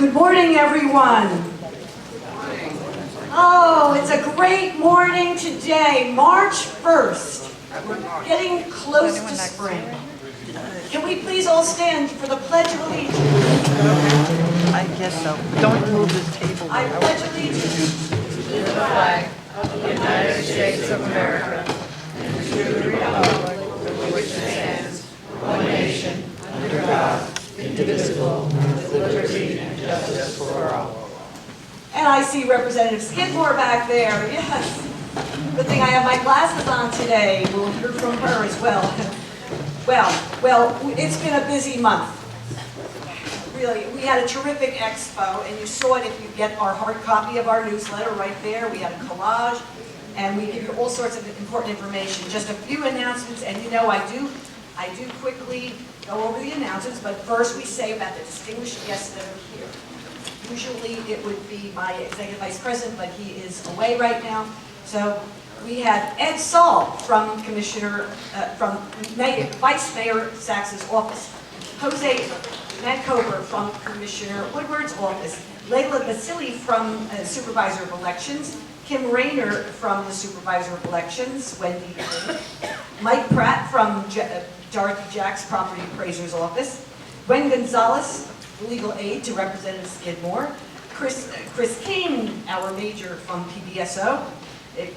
Good morning, everyone. Oh, it's a great morning today, March 1st. We're getting close to spring. Can we please all stand for the Pledge of Allegiance? I guess so. Don't move this table. I pledge allegiance to the flag of the United States of America and to the republic for which it stands, one nation, under God, indivisible, with liberty and justice for all. And I see Representative Skidmore back there, yes. Good thing I have my glasses on today. We'll hear from her as well. Well, it's been a busy month. Really, we had a terrific expo, and you saw it if you get our hard copy of our newsletter right there. We had a collage, and we give you all sorts of important information. Just a few announcements, and you know I do quickly go over the announcements, but first we say about the distinguished guests that are here. Usually it would be my Executive Vice President, but he is away right now. So we had Ed Saul from Vice Mayor Sachs's office, Jose Mancover from Commissioner Woodward's office, Layla Basili from Supervisor of Elections, Kim Rayner from the Supervisor of Elections, Wendy Mike Pratt from Dorothy Jack's Property Appraiser's office, Gwen Gonzalez, legal aid to Representative Skidmore, Chris King, our major from PBSO,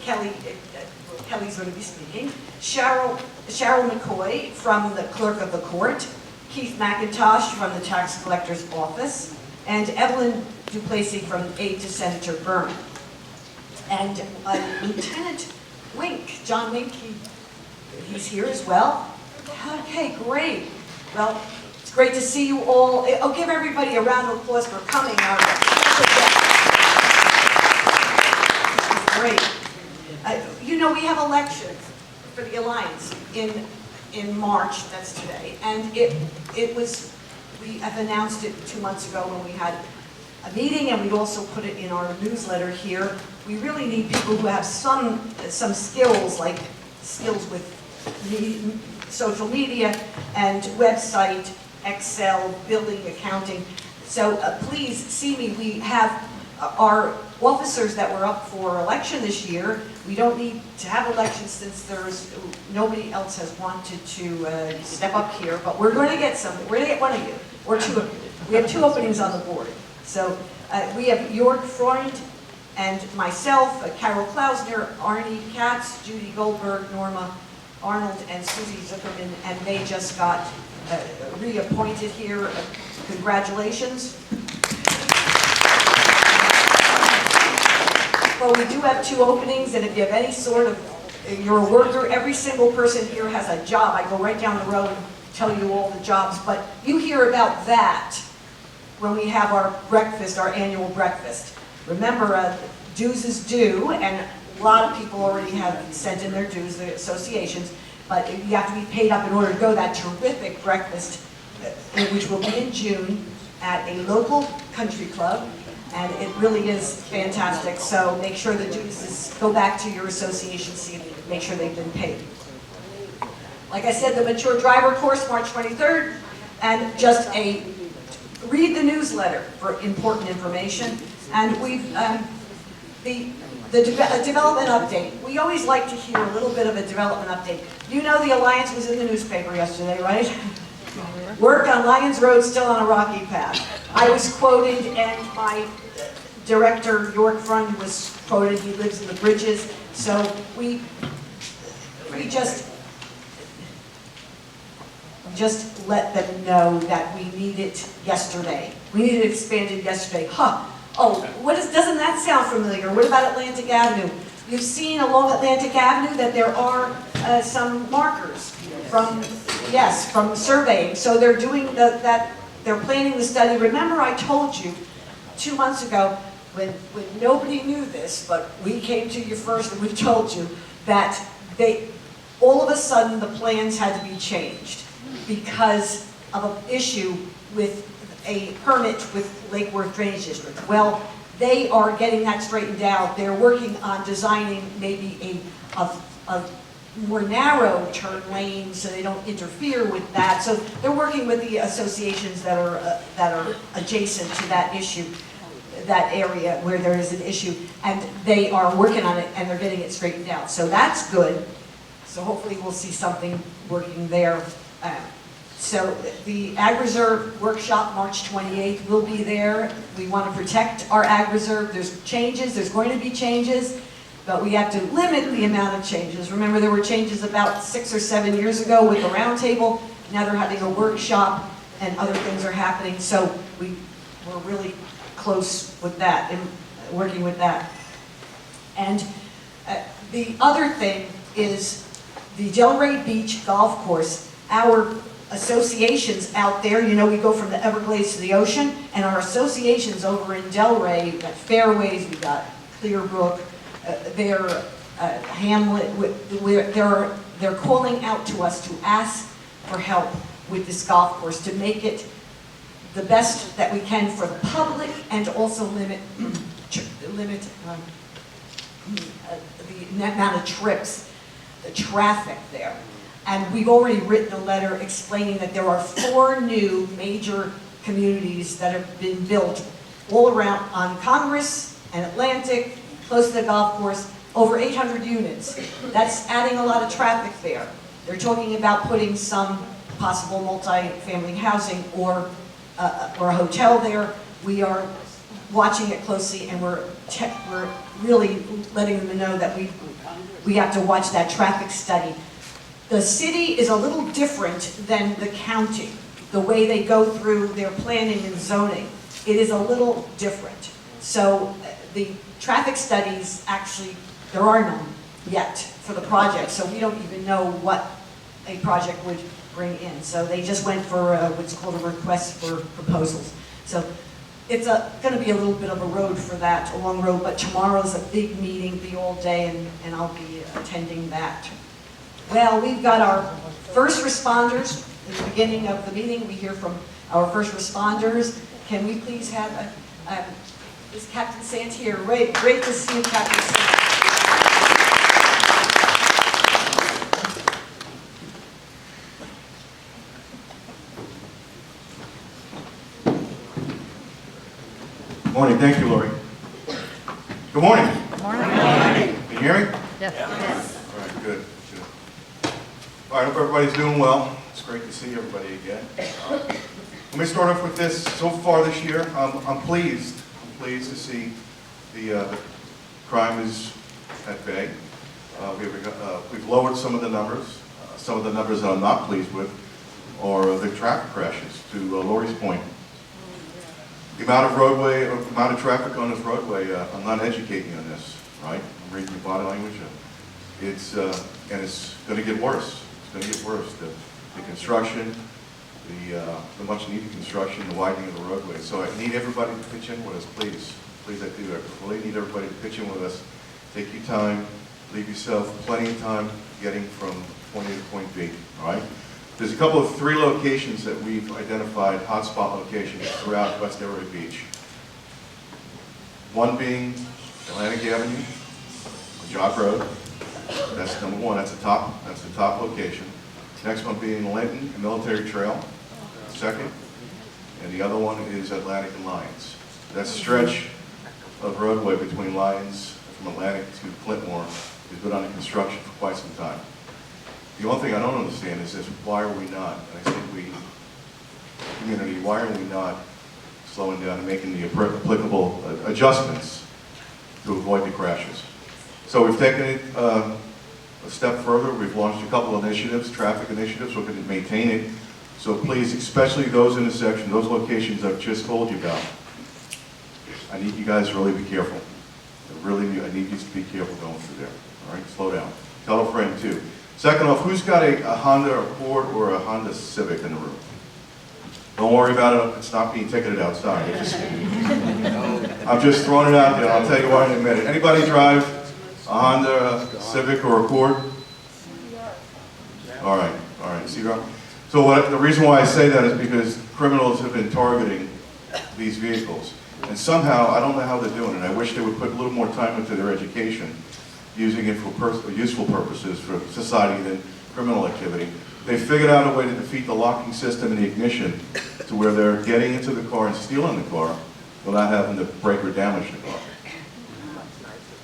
Kelly's going to be speaking, Cheryl McCoy from the Clerk of the Court, Keith McIntosh from the Tax Collector's Office, and Evelyn Duplessis from Aide to Senator Berman. And Lieutenant Wink, John Wink, he's here as well. Okay, great. Well, it's great to see you all. I'll give everybody a round of applause for coming. Great. You know, we have elections for the Alliance in March, that's today, and we have announced it 2 months ago when we had a meeting, and we also put it in our newsletter here. We really need people who have some skills, like skills with social media and website, Excel, billing, accounting. So please see me. We have our officers that were up for election this year. We don't need to have elections since nobody else has wanted to step up here, but we're going to get some. We're going to get one of you, or two of you. We have 2 openings on the board. So we have Jörg Freund and myself, Carol Klausner, Arnie Katz, Judy Goldberg, Norma Arnold, and Susie Zuckerman, and they just got reappointed here. Congratulations. Well, we do have 2 openings, and if you have any sort of, you're a worker, every single person here has a job. I go right down the road and tell you all the jobs, but you hear about that when we have our breakfast, our annual breakfast. Remember, dues is due, and a lot of people already have sent in their dues, the associations, but you have to be paid up in order to go to that terrific breakfast, which will be in June at a local country club, and it really is fantastic. So make sure the dues go back to your association, make sure they've been paid. Like I said, the Mature Driver course, March 23rd, and just read the newsletter for important information. And we've the development update. We always like to hear a little bit of a development update. You know the Alliance was in the newspaper yesterday, right? Work on Lyons Road still on a rocky path. I was quoted, and my director, Jörg Freund, was quoted. He lives in the Bridges. So we just let them know that we need it yesterday. We need it expanded yesterday. Oh, doesn't that sound familiar? What about Atlantic Avenue? You've seen along Atlantic Avenue that there are some markers from surveying. So they're doing they're planning the study. Remember I told you 2 months ago when nobody knew this, but we came to you first and we told you that all of a sudden the plans had to be changed because of an issue with a permit with Lake Worth Drainage District. Well, they are getting that straightened out. They're working on designing maybe a more narrow turn lanes so they don't interfere with that. So they're working with the associations that are adjacent to that issue, that area where there is an issue, and they are working on it and they're getting it straightened out. So that's good. So hopefully we'll see something working there. So the Ag Reserve Workshop, March 28th, will be there. We want to protect our Ag Reserve. There's changes, there's going to be changes, but we have to limit the amount of changes. Remember, there were changes about 6 or 7 years ago with the roundtable. Now they're having a workshop and other things are happening. So we're really close with that and working with that. And the other thing is the Delray Beach Golf Course. Our associations out there, you know, we go from the Everglades to the ocean, and our associations over in Delray, we've got Fairways, we've got Clearbrook, Hamlet, they're calling out to us to ask for help with this golf course to make it the best that we can for the public and also limit the amount of trips, the traffic there. And we've already written a letter explaining that there are 4 new major communities that have been built all around on Congress and Atlantic, close to the golf course, over 800 units. That's adding a lot of traffic there. They're talking about putting some possible multi-family housing or a hotel there. We are watching it closely, and we're really letting them know that we have to watch that traffic study. The city is a little different than the county. The way they go through their planning and zoning, it is a little different. So the traffic studies, actually, there are none yet for the project, so we don't even know what a project would bring in. So they just went for what's called a request for proposals. So it's going to be a little bit of a road for that, a long road, but tomorrow's a big meeting, be all day, and I'll be attending that. Well, we've got our first responders. At the beginning of the meeting, we hear from our first responders. Can we please have is Captain Sant here? Great to see you, Captain Sant. Good morning. Thank you, Lori. Good morning. Morning. Can you hear me? Yes. All right, good. All right, I hope everybody's doing well. It's great to see everybody again. Let me start off with this. So far this year, I'm pleased. I'm pleased to see the crime is at bay. We've lowered some of the numbers. Some of the numbers that I'm not pleased with are the traffic crashes, to Lori's point. The amount of traffic on this roadway, I'm not educating on this, right? I'm reading the body language. And it's going to get worse. It's going to get worse. The construction, the much needed construction, the widening of the roadway. So I need everybody to pitch in with us, please. Please, I do. I really need everybody to pitch in with us. Take your time. Leave yourself plenty of time getting from point A to point B, all right? There's a couple of 3 locations that we've identified, hotspot locations throughout West Delray Beach. One being Atlantic Avenue, Jock Road. That's number 1. That's the top location. Next one being Linton and Military Trail, second. And the other one is Atlantic and Lyons. That stretch of roadway between Lyons from Atlantic to Clintmore has been under construction for quite some time. The only thing I don't understand is this: why are we not, and I think community, why are we not slowing down and making the applicable adjustments to avoid the crashes? So we've taken it a step further. We've launched a couple of initiatives, traffic initiatives. We're going to maintain it. So please, especially those intersections, those locations I've just told you about, I need you guys to really be careful. I need you to be careful going through there. All right, slow down. Tell a friend too. Second off, who's got a Honda Accord or a Honda Civic in the room? Don't worry about it. It's not being ticketed outside. I'm just throwing it out there. I'll tell you why in a minute. Anybody drive a Honda Civic or Accord? All right. Zero. So the reason why I say that is because criminals have been targeting these vehicles. And somehow, I don't know how they're doing it. I wish they would put a little more time into their education. using it for useful purposes for society than criminal activity. They figured out a way to defeat the locking system and the ignition to where they're getting into the car and stealing the car without having to break or damage the car.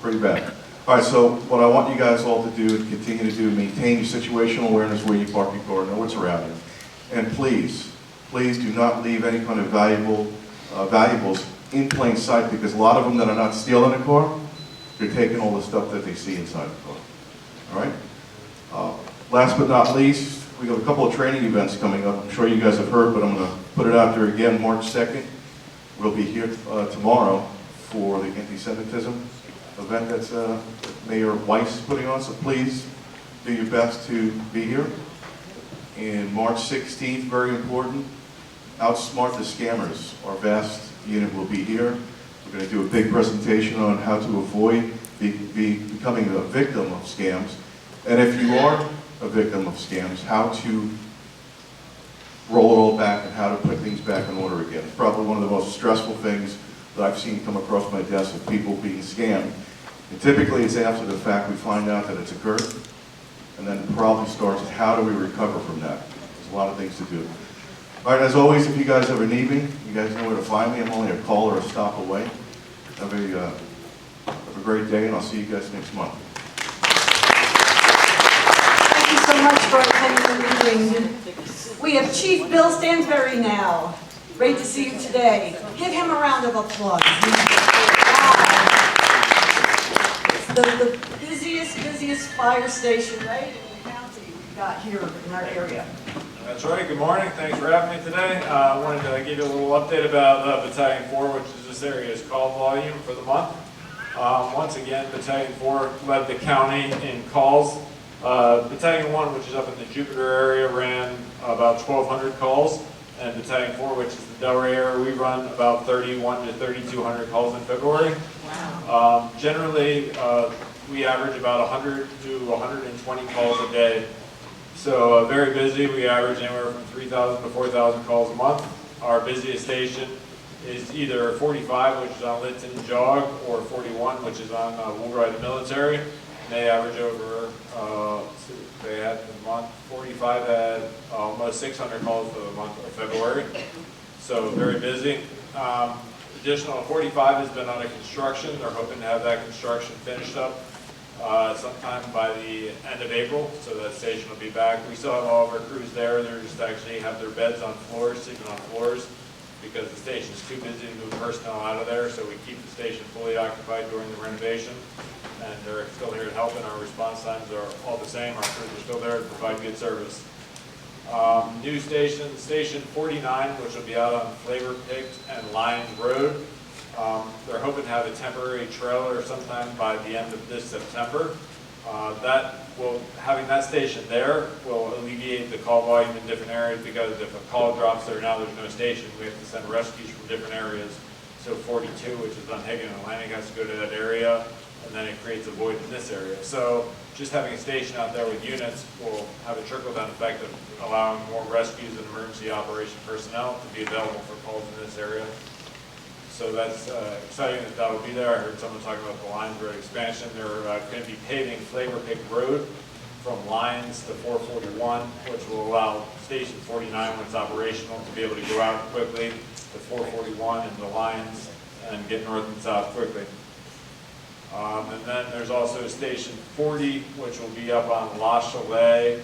Pretty bad. All right, so what I want you guys all to do and continue to do, maintain your situational awareness where you park your car, know what's around you. And please, please do not leave any kind of valuables in plain sight, because a lot of them that are not stealing the car, they're taking all the stuff that they see inside the car. All right? Last but not least, we have a couple of training events coming up. I'm sure you guys have heard, but I'm going to put it out there again. March 2nd, we'll be here tomorrow for the anti-Semitism event that's Mayor Weiss is putting on, so please do your best to be here. And March 16th, very important, Outsmart the Scammers. Our vast unit will be here. We're going to do a big presentation on how to avoid becoming a victim of scams. And if you are a victim of scams, how to roll it all back and how to put things back in order again. It's probably one of the most stressful things that I've seen come across my desk of people being scammed. And typically it's after the fact we find out that it's occurred, and then the problem starts with how do we recover from that. There's a lot of things to do. All right, as always, if you guys ever need me, you guys know where to find me. I'm only a call or a stop away. Have a great day, and I'll see you guys next month. Thank you so much for attending the meeting. We have Chief Bill Stansberry now. Great to see you today. Give him a round of applause. It's the busiest fire station, right, in the county we've got here in our area. That's right. Good morning. Thanks for having me today. I wanted to give you a little update about Battalion 4, which is this area's call volume for the month. Once again, Battalion 4 led the county in calls. Battalion 1, which is up in the Jupiter area, ran about 1,200 calls. And Battalion 4, which is the Delray area, we run about 3,100 to 3,200 calls in February. Wow. Generally, we average about 100 to 120 calls a day. So very busy. We average anywhere from 3,000 to 4,000 calls a month. Our busiest station is either 45, which is on Linton Jog, or 41, which is on Woolride Military. And they average over, they had the month, 45 had almost 600 calls for the month of February. So very busy. Additional 45 has been under construction. They're hoping to have that construction finished up sometime by the end of April, so that station will be back. We still have all of our crews there. They're just actually have their beds on floors, sleeping on floors, because the station is too busy to move personnel out of there, so we keep the station fully occupied during the renovation. And they're still here to help, and our response times are all the same. Our crews are still there to provide good service. New station, Station 49, which will be out on Flavor Picked and Lions Road. They're hoping to have a temporary trailer sometime by the end of this September. Having that station there will alleviate the call volume in different areas, because if a call drops there now, there's no station. We have to send rescues from different areas. So 42, which is on Higgin and Atlantic, has to go to that area, and then it creates a void in this area. So just having a station out there with units will have a trickle-down effect of allowing more rescues and emergency operation personnel to be available for calls in this area. So that's exciting that will be there. I heard someone talking about the Lions Road expansion. They're going to be paving Flavor Pick Road from Lions to 441, which will allow Station 49, when it's operational, to be able to go out quickly to 441 and the Lions and get north and south quickly. And then there's also Station 40, which will be up on La Chalet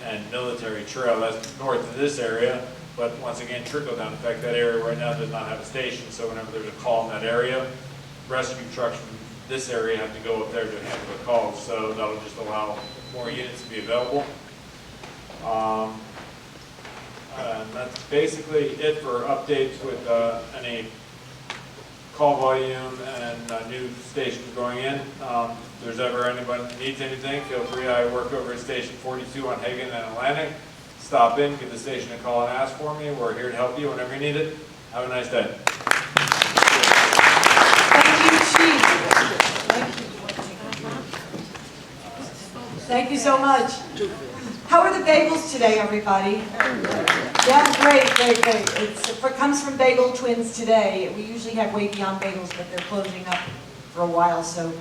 and Military Trail. That's north of this area. But once again, trickle-down effect. That area right now does not have a station, so whenever there's a call in that area, rescue trucks from this area have to go up there to handle the calls. So that'll just allow more units to be available. And that's basically it for updates with any call volume and new stations going in. If there's ever anybody that needs anything, feel free. I work over at Station 42 on Hagen and Atlantic. Stop in, give the station a call and ask for me. We're here to help you whenever you need it. Have a nice day. Thank you, Chief. Thank you so much. How are the bagels today, everybody? Yeah, great. It comes from Bagel Twins today. We usually have Way Beyond Bagels, but they're closing up for a while, so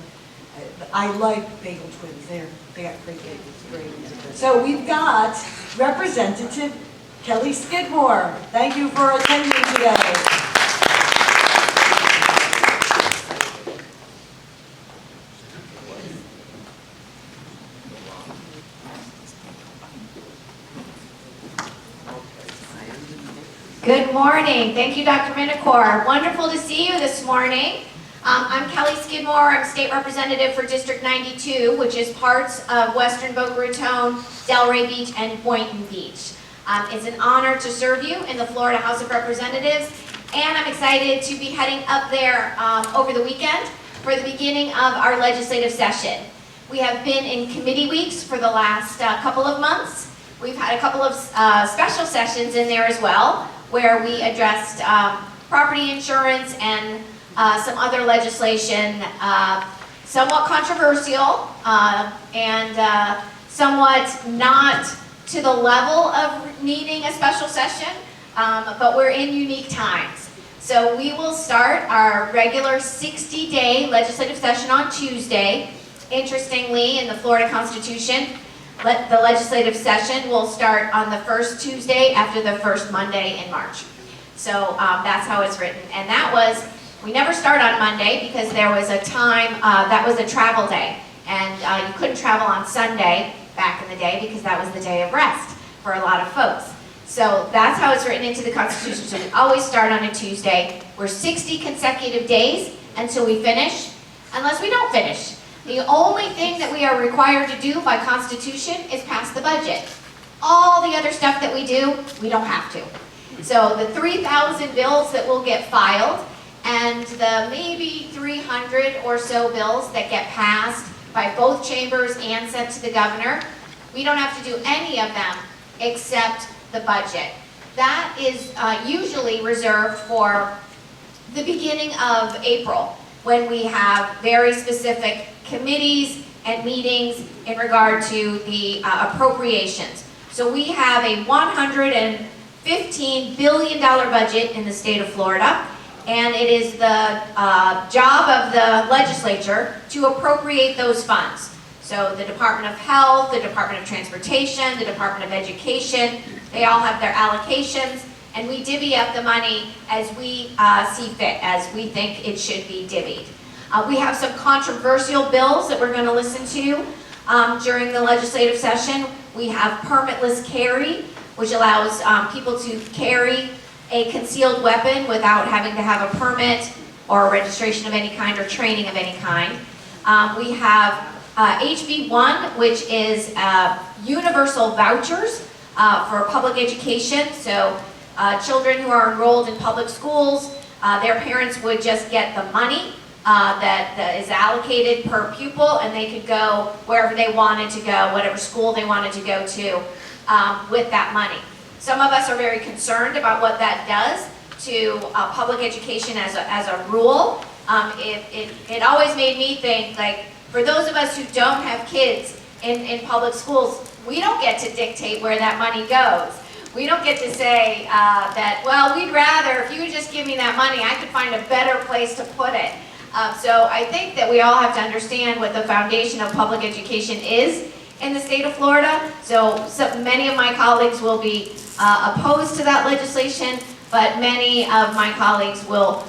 I like bagel twins. They got great bagels. Great. So we've got Representative Kelly Skidmore. Thank you for attending today. Good morning. Thank you, Dr. Minicor. Wonderful to see you this morning. I'm Kelly Skidmore. I'm State Representative for District 92, which is parts of Western Boca Raton, Delray Beach, and Boynton Beach. It's an honor to serve you in the Florida House of Representatives, and I'm excited to be heading up there over the weekend for the beginning of our legislative session. We have been in committee weeks for the last couple of months. We've had a couple of special sessions in there as well, where we addressed property insurance and some other legislation, somewhat controversial and somewhat not to the level of needing a special session, but we're in unique times. So we will start our regular 60-day legislative session on Tuesday. Interestingly, in the Florida Constitution, the legislative session will start on the first Tuesday after the first Monday in March. So that's how it's written. And that was, we never start on Monday because there was a time, that was a travel day. And you couldn't travel on Sunday back in the day because that was the day of rest for a lot of folks. So that's how it's written into the Constitution. So we always start on a Tuesday. We're 60 consecutive days until we finish, unless we don't finish. The only thing that we are required to do by Constitution is pass the budget. All the other stuff that we do, we don't have to. So the 3,000 bills that will get filed and the maybe 300 or so bills that get passed by both chambers and sent to the governor, we don't have to do any of them except the budget. That is usually reserved for the beginning of April, when we have very specific committees and meetings in regard to the appropriations. So we have a $115 billion budget in the state of Florida, and it is the job of the legislature to appropriate those funds. So the Department of Health, the Department of Transportation, the Department of Education, they all have their allocations, and we divvy up the money as we see fit, as we think it should be divvied. We have some controversial bills that we're going to listen to during the legislative session. We have permitless carry, which allows people to carry a concealed weapon without having to have a permit or a registration of any kind or training of any kind. We have HB1, which is universal vouchers for public education. So children who are enrolled in public schools, their parents would just get the money that is allocated per pupil, and they could go wherever they wanted to go, whatever school they wanted to go to with that money. Some of us are very concerned about what that does to public education as a rule. It always made me think, like, for those of us who don't have kids in public schools, we don't get to dictate where that money goes. We don't get to say that, well, we'd rather, if you would just give me that money, I could find a better place to put it. So I think that we all have to understand what the foundation of public education is in the state of Florida. So many of my colleagues will be opposed to that legislation, but many of my colleagues will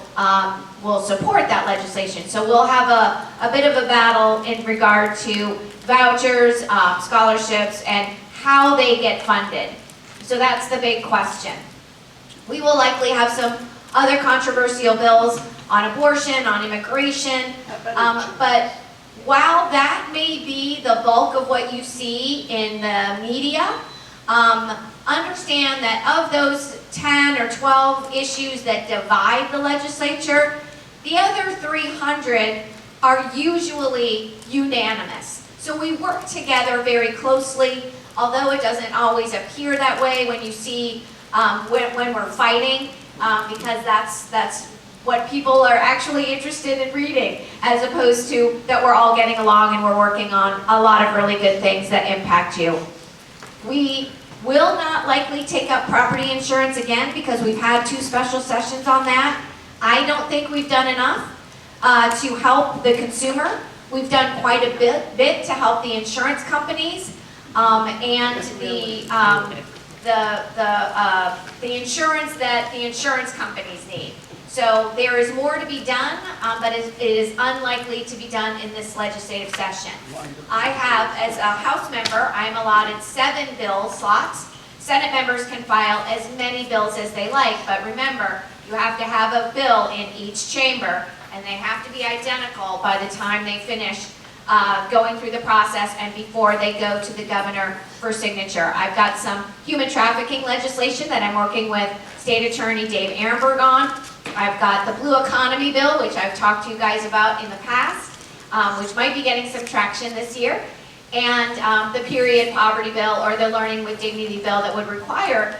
support that legislation. So we'll have a bit of a battle in regard to vouchers, scholarships, and how they get funded. So that's the big question. We will likely have some other controversial bills on abortion, on immigration, but while that may be the bulk of what you see in the media, understand that of those 10 or 12 issues that divide the legislature, the other 300 are usually unanimous. So we work together very closely, although it doesn't always appear that way when you see when we're fighting, because that's what people are actually interested in reading, as opposed to that we're all getting along and we're working on a lot of really good things that impact you. We will not likely take up property insurance again because we've had 2 special sessions on that. I don't think we've done enough to help the consumer We've done quite a bit to help the insurance companies and the insurance that the insurance companies need. So there is more to be done, but it is unlikely to be done in this legislative session. I have, as a House member, I'm allotted 7 bill slots. Senate members can file as many bills as they like, but remember, you have to have a bill in each chamber, and they have to be identical by the time they finish going through the process and before they go to the governor for signature. I've got some human trafficking legislation that I'm working with State Attorney Dave Ehrenberg on. I've got the Blue Economy Bill, which I've talked to you guys about in the past, which might be getting some traction this year, and the Period Poverty Bill, or the Learning with Dignity Bill, that would require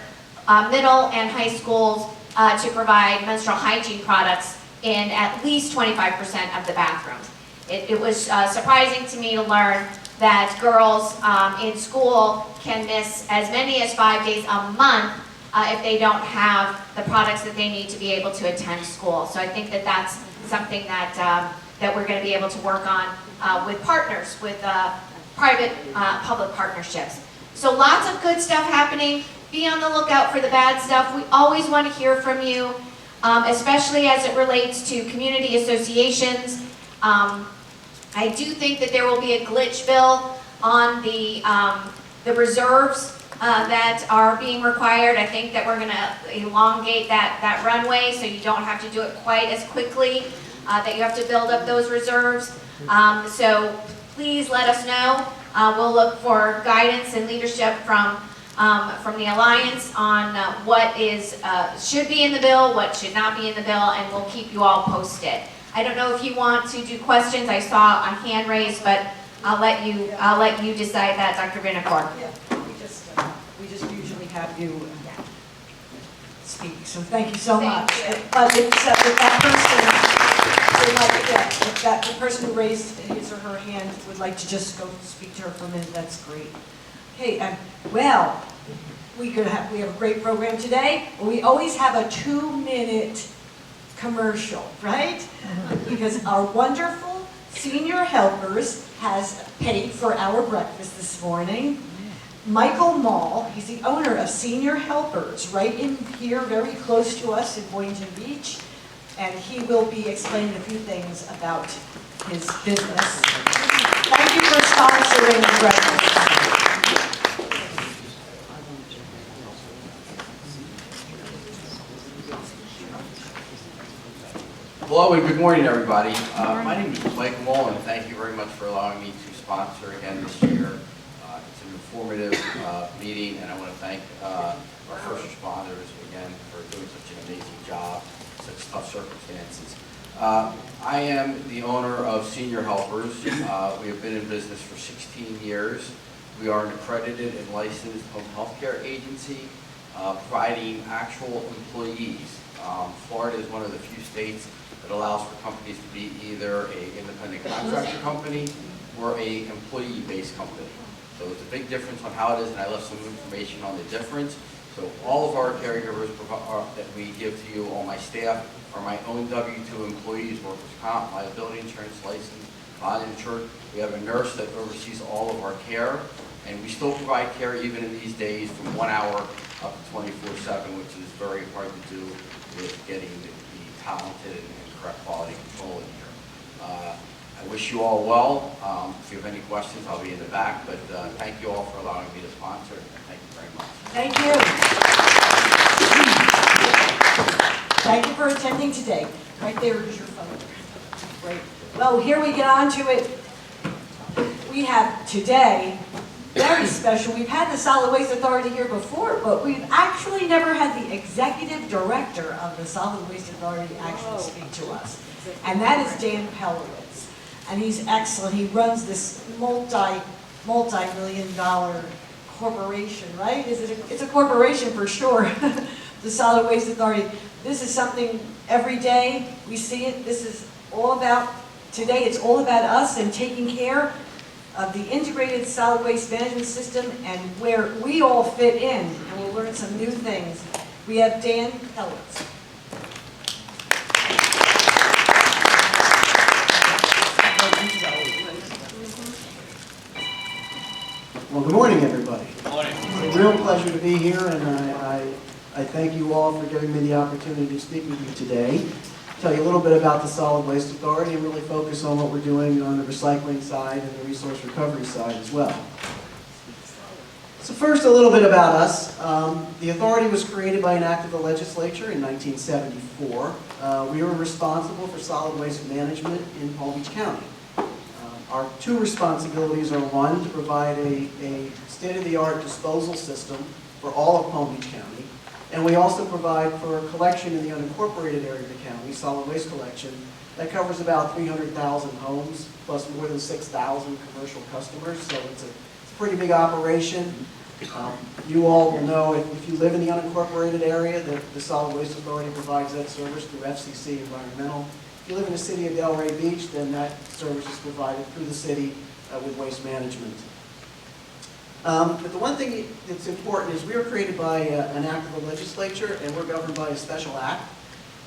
middle and high schools to provide menstrual hygiene products in at least 25% of the bathrooms. It was surprising to me to learn that girls in school can miss as many as 5 days a month if they don't have the products that they need to be able to attend school. So I think that that's something that, that we're going to be able to work on with partners, with private-public partnerships. So lots of good stuff happening. Be on the lookout for the bad stuff. We always want to hear from you, especially as it relates to community associations. I do think that there will be a glitch bill on the reserves that are being required. I think that we're going to elongate that runway so you don't have to do it quite as quickly, that you have to build up those reserves. So please let us know. We'll look for guidance and leadership from the Alliance on what should be in the bill, what should not be in the bill, and we'll keep you all posted. I don't know if you want to do questions. I saw a hand raised, but I'll let you decide that, Dr. Vinokur. Yeah, we just usually have you speak, so thank you so much. But if the person who raised his or her hand would like to just go speak to her for a minute, that's great. Okay, well, we have a great program today. We always have a 2-minute commercial, right? Because our wonderful senior helpers has paid for our breakfast this morning. Michael Mall, he's the owner of Senior Helpers, right in here, very close to us in Boynton Beach, and he will be explaining a few things about his business. Thank you for sponsoring the breakfast. Hello and good morning, everybody. My name is Mike Mull, and thank you very much for allowing me to sponsor again this year. It's an informative meeting, and I want to thank our first responders again for doing such an amazing job in such tough circumstances. I am the owner of Senior Helpers. We have been in business for 16 years. We are an accredited and licensed home health care agency providing actual employees. Florida is one of the few states that allows for companies to be either an independent contractor company or a employee-based company. So it's a big difference on how it is, and I left some information on the difference. So all of our caregivers that we give to you, all my staff, are my own W-2 employees, workers' comp, liability insurance, license, bond insured. We have a nurse that oversees all of our care, and we still provide care even in these days from 1 hour up to 24/7, which is very hard to do with getting the talented and correct quality control in here. I wish you all well. If you have any questions, I'll be in the back, but thank you all for allowing me to sponsor, and thank you very much. Thank you. Thank you for attending today. Right there is your phone. Great. Well, here we get on to it. We have today, very special. We've had the Solid Waste Authority here before, but we've actually never had the executive director of the Solid Waste Authority actually speak to us. And that is Dan Pellowitz. And he's excellent. He runs this multi-million-dollar corporation, right? It's a corporation for sure, the Solid Waste Authority. This is something every day we see it. This is all about, today it's all about us and taking care of the integrated solid waste management system and where we all fit in, and we'll learn some new things. We have Dan Pellowitz. be here, and I thank you all for giving me the opportunity to speak with you today. Tell you a little bit about the Solid Waste Authority and really focus on what we're doing on the recycling side and the resource recovery side as well. So first, a little bit about us. The authority was created by an act of the legislature in 1974. We were responsible for solid waste management in Palm Beach County. Our two responsibilities are, one, to provide a state-of-the-art disposal system for all of Palm Beach County, and we also provide for collection in the unincorporated area of the county, solid waste collection, that covers about 300,000 homes, plus more than 6,000 commercial customers, so it's a pretty big operation. You all will know, if you live in the unincorporated area, that the Solid Waste Authority provides that service through FCC Environmental. If you live in the city of Delray Beach, then that service is provided through the city with waste management. But the one thing that's important is we were created by an act of the legislature, and we're governed by a special act,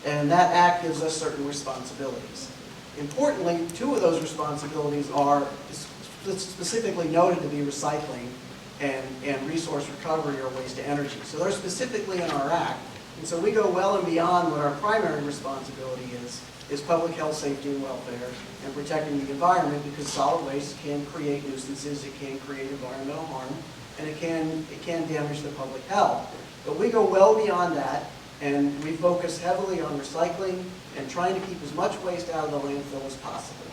and that act gives us certain responsibilities. Importantly, two of those responsibilities are specifically noted to be recycling and resource recovery or waste to energy. So they're specifically in our act, and so we go well and beyond what our primary responsibility is public health, safety, and welfare, and protecting the environment, because solid waste can create nuisances, it can create environmental harm, and it can damage the public health. But we go well beyond that, and we focus heavily on recycling and trying to keep as much waste out of the landfill as possible.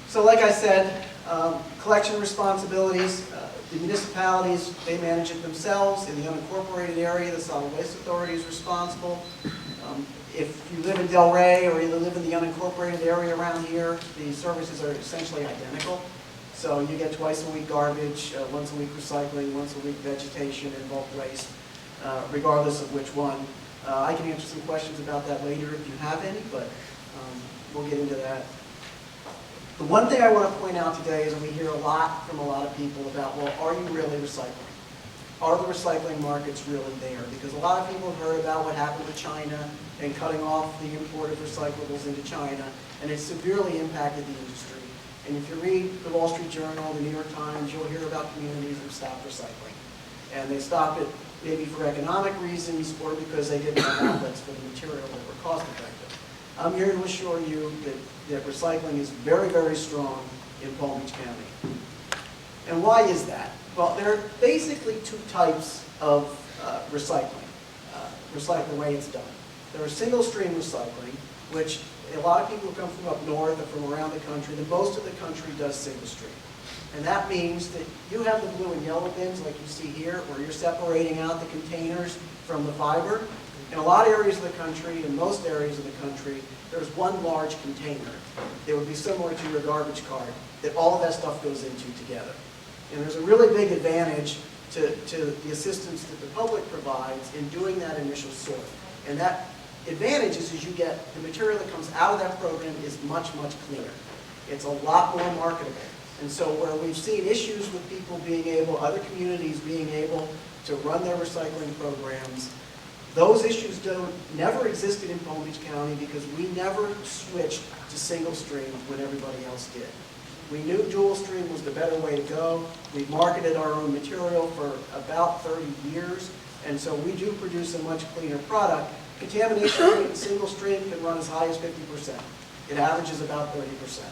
So like I said, collection responsibilities, the municipalities, they manage it themselves. In the unincorporated area, the Solid Waste Authority is responsible. If you live in Delray or you live in the unincorporated area around here, the services are essentially identical. So you get twice a week garbage, once a week recycling, once a week vegetation and bulk waste, regardless of which one. I can answer some questions about that later if you have any, but we'll get into that. The one thing I want to point out today is we hear a lot from a lot of people about, well, are you really recycling? Are the recycling markets really there? Because a lot of people have heard about what happened with China and cutting off the import of recyclables into China, and it's severely impacted the industry. And if you read the Wall Street Journal, the New York Times, you'll hear about communities that stopped recycling. And they stopped it maybe for economic reasons or because they didn't have outlets for the material that were cost effective. I'm here to assure you that recycling is very, very strong in Palm Beach County. And why is that? Well, there are basically two types of recycling the way it's done. There are single stream recycling, which a lot of people who come from up north or from around the country, most of the country does single stream. And that means that you have the blue and yellow bins like you see here, where you're separating out the containers from the fiber. In a lot of areas of the country, in most areas of the country, there's one large container that would be similar to your garbage cart that all of that stuff goes into together. And there's a really big advantage to the assistance that the public provides in doing that initial sort. And that advantage is you get the material that comes out of that program is much, much cleaner. It's a lot more marketable. And so where we've seen issues with people being able, other communities being able to run their recycling programs, those issues never existed in Palm Beach County because we never switched to single stream when everybody else did. We knew dual stream was the better way to go. We've marketed our own material for about 30 years, and so we do produce a much cleaner product. Contamination rate in single stream can run as high as 50%. It averages about 30%.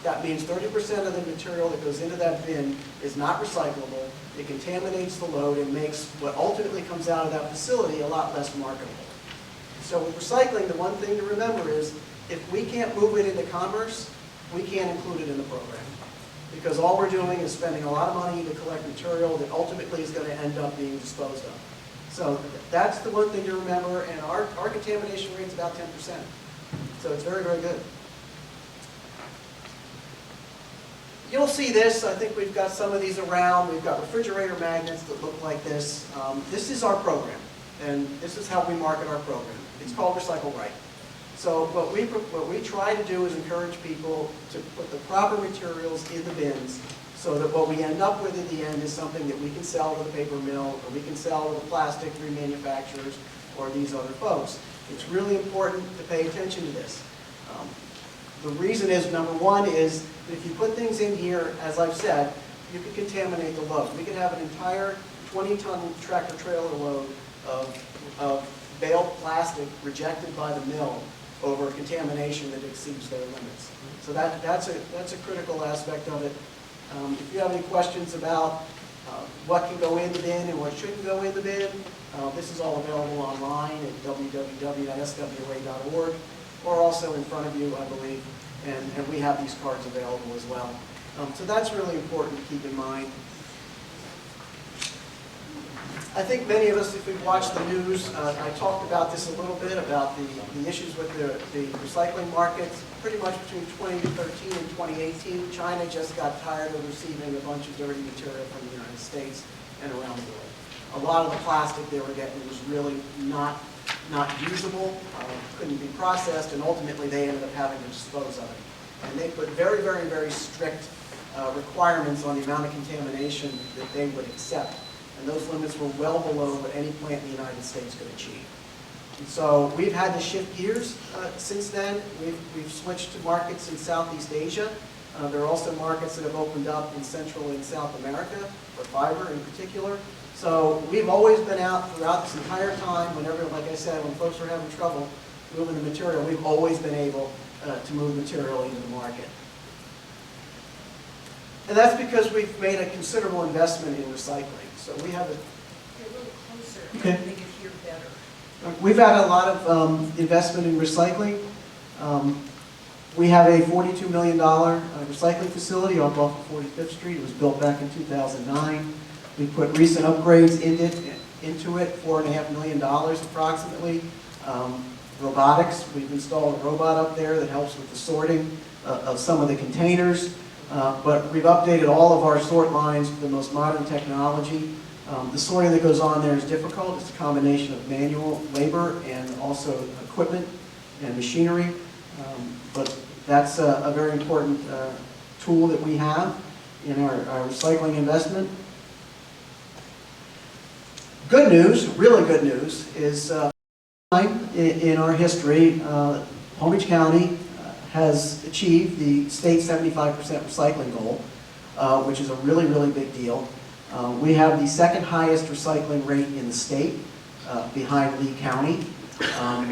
That means 30% of the material that goes into that bin is not recyclable. It contaminates the load and makes what ultimately comes out of that facility a lot less marketable. So with recycling, the one thing to remember is if we can't move it into commerce, we can't include it in the program. Because all we're doing is spending a lot of money to collect material that ultimately is going to end up being disposed of. So that's the one thing to remember, and our contamination rate is about 10%. So it's very, very good. You'll see this. I think we've got some of these around. We've got refrigerator magnets that look like this. This is our program, and this is how we market our program. It's called Recycle Right. So what we try to do is encourage people to put the proper materials in the bins so that what we end up with at the end is something that we can sell to the paper mill, or we can sell to the plastic remanufacturers, or these other folks. It's really important to pay attention to this. The reason is, number one, is if you put things in here, as I've said, you could contaminate the load. We could have an entire 20-ton tractor trailer load of baled plastic rejected by the mill over contamination that exceeds their limits. So that's a critical aspect of it. If you have any questions about what can go in the bin and what shouldn't go in the bin, this is all available online at www.swA.org, or also in front of you, I believe, and we have these cards available as well. So that's really important to keep in mind. I think many of us, if we've watched the news, I talked about this a little bit, about the issues with the recycling markets. Pretty much between 2013 and 2018, China just got tired of receiving a bunch of dirty material from the United States and around the world. A lot of the plastic they were getting was really not usable, couldn't be processed, and ultimately they ended up having to dispose of it. And they put very, very, very strict requirements on the amount of contamination that they would accept. And those limits were well below what any plant in the United States could achieve. And so we've had to shift gears since then. We've switched to markets in Southeast Asia. There are also markets that have opened up in Central and South America, for fiber in particular. So we've always been out throughout this entire time, whenever, like I said, when folks are having trouble moving the material, we've always been able to move material into the market. And that's because we've made a considerable investment in recycling. So we have a... Get a little closer. Okay. They can hear better. We've had a lot of investment in recycling. We have a $42 million recycling facility off of 45th Street. It was built back in 2009. We put recent upgrades into it, $4.5 million approximately. Robotics, we've installed a robot up there that helps with the sorting of some of the containers. But we've updated all of our sort lines with the most modern technology. The sorting that goes on there is difficult. It's a combination of manual labor and also equipment and machinery. But that's a very important tool that we have in our recycling investment. Good news, really good news, is in our history, Palm Beach County has achieved the state 75% recycling goal, which is a really, really big deal. We have the second highest recycling rate in the state, behind Lee County,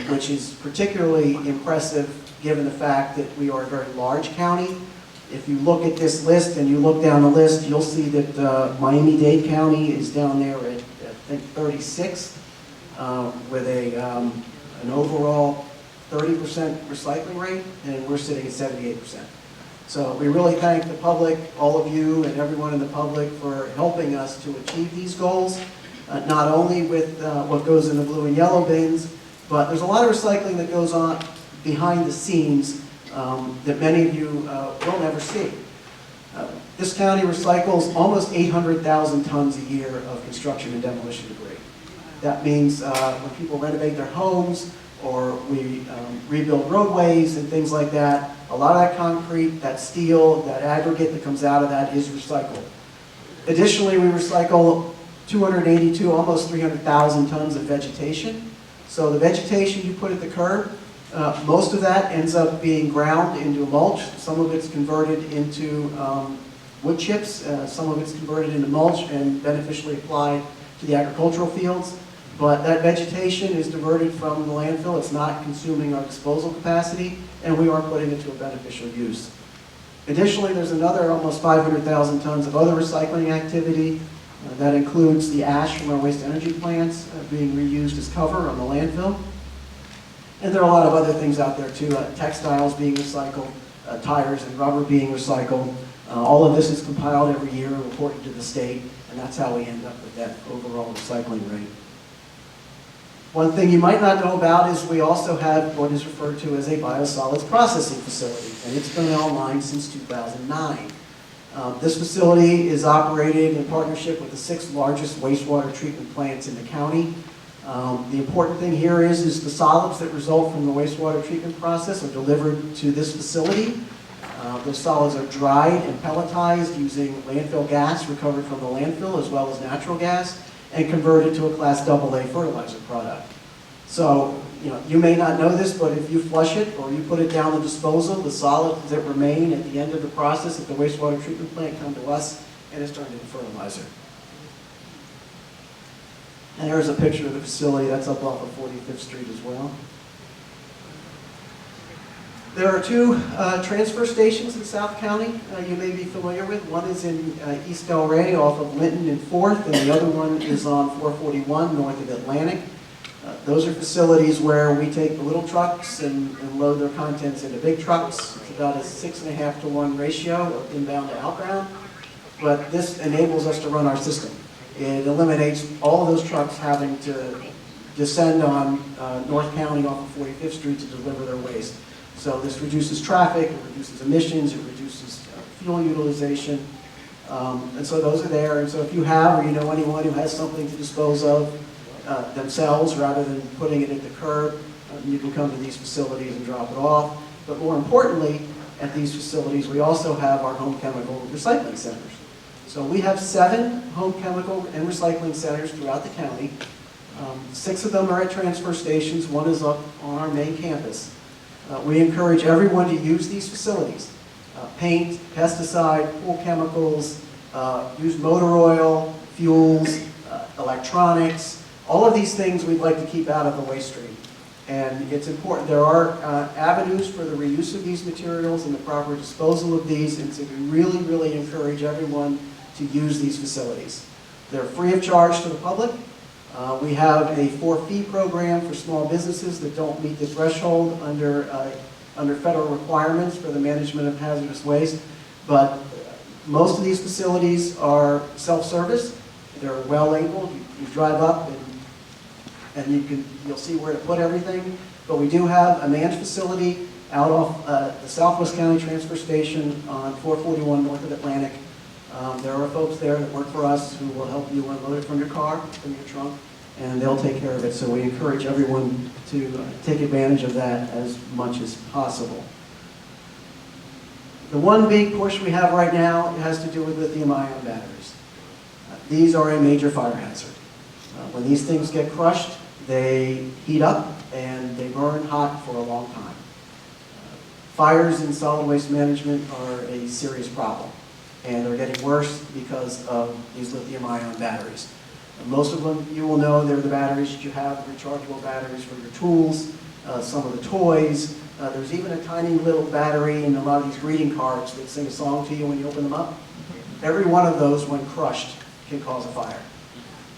which is particularly impressive given the fact that we are a very large county. If you look at this list and you look down the list, you'll see that Miami-Dade County is down there at, I think, 36th, with an overall 30% recycling rate, and we're sitting at 78%. So we really thank the public, all of you and everyone in the public, for helping us to achieve these goals, not only with what goes in the blue and yellow bins, but there's a lot of recycling that goes on behind the scenes that many of you will never see. This county recycles almost 800,000 tons a year of construction and demolition debris. That means when people renovate their homes, or we rebuild roadways and things like that, a lot of that concrete, that steel, that aggregate that comes out of that is recycled. Additionally, we recycle 282, almost 300,000 tons of vegetation. So the vegetation you put at the curb, most of that ends up being ground into mulch. Some of it's converted into wood chips. Some of it's converted into mulch and beneficially applied to the agricultural fields. But that vegetation is diverted from the landfill. It's not consuming our disposal capacity, and we are putting it to a beneficial use. Additionally, there's another almost 500,000 tons of other recycling activity. That includes the ash from our waste energy plants being reused as cover on the landfill. And there are a lot of other things out there too, textiles being recycled, tires and rubber being recycled. All of this is compiled every year and reported to the state, and that's how we end up with that overall recycling rate. One thing you might not know about is we also have what is referred to as a biosolids processing facility, and it's been online since 2009. This facility is operated in partnership with the 6 largest wastewater treatment plants in the county. The important thing here is the solids that result from the wastewater treatment process are delivered to this facility. Those solids are dried and pelletized using landfill gas recovered from the landfill, as well as natural gas, and converted to a Class AA fertilizer product. So, you may not know this, but if you flush it or you put it down the disposal, the solids that remain at the end of the process at the wastewater treatment plant come to us, and it's turned into fertilizer. And there's a picture of the facility that's up off of 45th Street as well. There are two transfer stations in South County you may be familiar with. One is in East Del Rey off of Linton and 4th, and the other one is on 441 north of Atlantic. Those are facilities where we take the little trucks and load their contents into big trucks. It's about a 6.5 to 1 ratio of inbound to outbound, but this enables us to run our system. It eliminates all of those trucks having to descend on North County off of 45th Street to deliver their waste. So this reduces traffic, it reduces emissions, it reduces fuel utilization, and so those are there. And so if you have or you know anyone who has something to dispose of themselves rather than putting it at the curb, you can come to these facilities and drop it off. But more importantly, at these facilities, we also have our home chemical recycling centers. So we have 7 home chemical and recycling centers throughout the county. 6 of them are at transfer stations, 1 is up on our main campus. We encourage everyone to use these facilities. Paint, pesticide, pool chemicals, use motor oil, fuels, electronics, all of these things we'd like to keep out of the waste stream. And it's important, there are avenues for the reuse of these materials and the proper disposal of these, and so we really, really encourage everyone to use these facilities. They're free of charge to the public. We have a for-fee program for small businesses that don't meet the threshold under federal requirements for the management of hazardous waste. But most of these facilities are self-service. They're well-labeled. You drive up and you'll see where to put everything. But we do have a manned facility out off the Southwest County Transfer Station on 441 north of Atlantic. There are folks there that work for us who will help you unload it from your car, from your trunk, and they'll take care of it. So we encourage everyone to take advantage of that as much as possible. The one big push we have right now has to do with lithium-ion batteries. These are a major fire hazard. When these things get crushed, they heat up and they burn hot for a long time. Fires in solid waste management are a serious problem, and they're getting worse because of these lithium-ion batteries. Most of them, you will know, they're the batteries that you have, rechargeable batteries for your tools, some of the toys. There's even a tiny little battery in a lot of these greeting cards that sing a song to you when you open them up. Every one of those, when crushed, can cause a fire.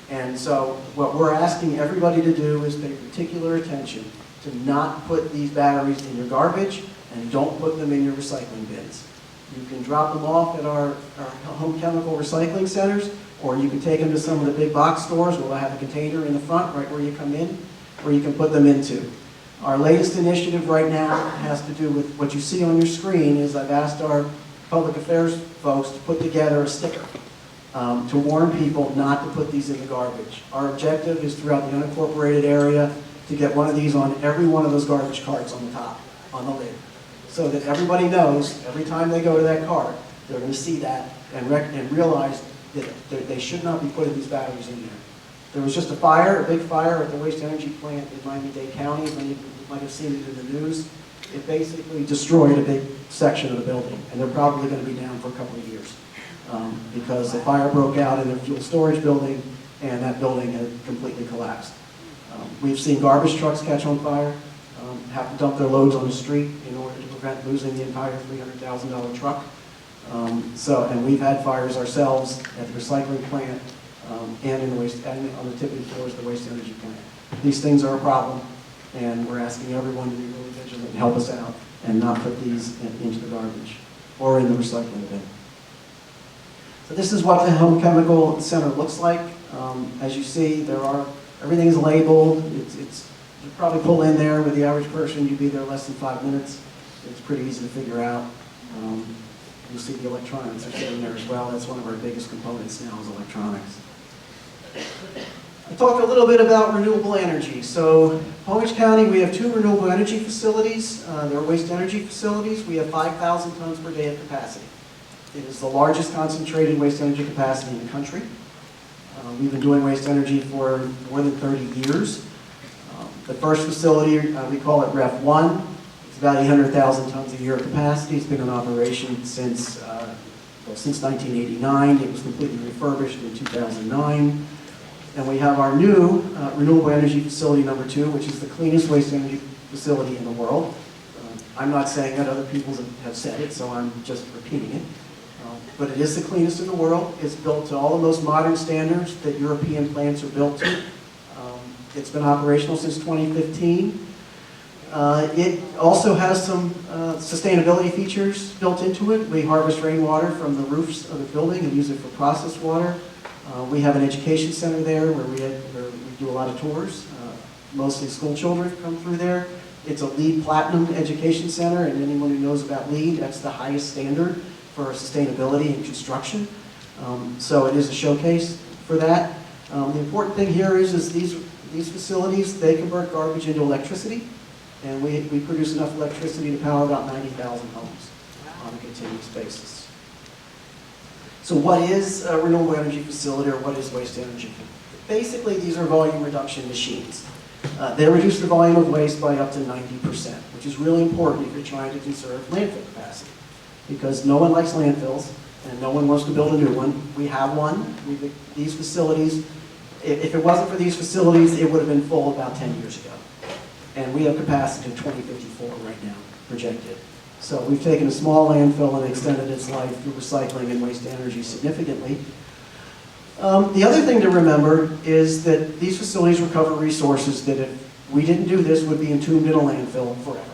And so what we're asking everybody to do is pay particular attention to not put these batteries in your garbage and don't put them in your recycling bins. You can drop them off at our home chemical recycling centers, or you can take them to some of the big box stores where they'll have a container in the front right where you come in, where you can put them into. Our latest initiative right now has to do with what you see on your screen. Is I've asked our public affairs folks to put together a sticker to warn people not to put these in the garbage. Our objective is throughout the unincorporated area to get one of these on every one of those garbage carts on the top, on the lid, so that everybody knows every time they go to that cart, they're going to see that and realize that they should not be putting these batteries in there. There was just a big fire at the waste energy plant in Miami-Dade County. You might have seen it in the news. It basically destroyed a big section of the building, and they're probably going to be down for a couple of years because the fire broke out in their fuel storage building, and that building had completely collapsed. We've seen garbage trucks catch on fire, have to dump their loads on the street in order to prevent losing the entire $300,000 truck. And we've had fires ourselves at the recycling plant and in the waste, and on the tipping floors of the waste energy plant. These things are a problem, and we're asking everyone to be really vigilant and help us out and not put these into the garbage or in the recycling bin. So this is what the home chemical center looks like. As you see, everything is labeled. You probably pull in there with the average person, you'd be there less than 5 minutes. It's pretty easy to figure out. You'll see the electronics are sitting there as well. That's one of our biggest components now is electronics. I talked a little bit about renewable energy. So Palm Beach County, we have 2 renewable energy facilities. They're waste energy facilities. We have 5,000 tons per day of capacity. It is the largest concentrated waste energy capacity in the country. We've been doing waste energy for more than 30 years. The first facility, we call it REF 1. It's about 800,000 tons a year of capacity. It's been in operation since 1989. It was completely refurbished in 2009. And we have our new renewable energy facility number 2, which is the cleanest waste energy facility in the world. I'm not saying that, other people have said it, so I'm just repeating it. But it is the cleanest in the world. It's built to all the most modern standards that European plants are built to. It's been operational since 2015. It also has some sustainability features built into it. We harvest rainwater from the roofs of the building and use it for processed water. We have an education center there where we do a lot of tours. Mostly school children come through there. It's a LEED Platinum education center, and anyone who knows about LEED, that's the highest standard for sustainability in construction. So it is a showcase for that. The important thing here is these facilities, they convert garbage into electricity, and we produce enough electricity to power about 90,000 homes on a continuous basis. So what is a renewable energy facility, or what is waste energy? Basically, these are volume reduction machines. They reduce the volume of waste by up to 90%, which is really important if you're trying to conserve landfill capacity, because no one likes landfills and no one wants to build a new one. We have one. These facilities, if it wasn't for these facilities, it would have been full about 10 years ago. And we have capacity to 2054 right now, projected. So we've taken a small landfill and extended its life through recycling and waste energy significantly. The other thing to remember is that these facilities recover resources that if we didn't do this would be entombed in a landfill forever.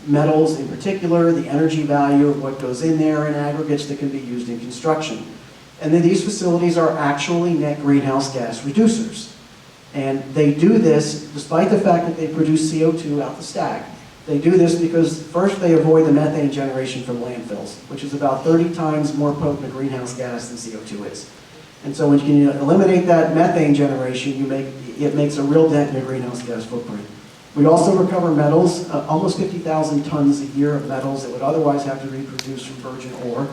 Metals in particular, the energy value of what goes in there, and aggregates that can be used in construction. And then these facilities are actually net greenhouse gas reducers. And they do this despite the fact that they produce CO2 out the stack. They do this because first they avoid the methane generation from landfills, which is about 30 times more potent a greenhouse gas than CO2 is. And so when you can eliminate that methane generation, it makes a real dent in your greenhouse gas footprint. We also recover metals, almost 50,000 tons a year of metals that would otherwise have to be produced from virgin ore.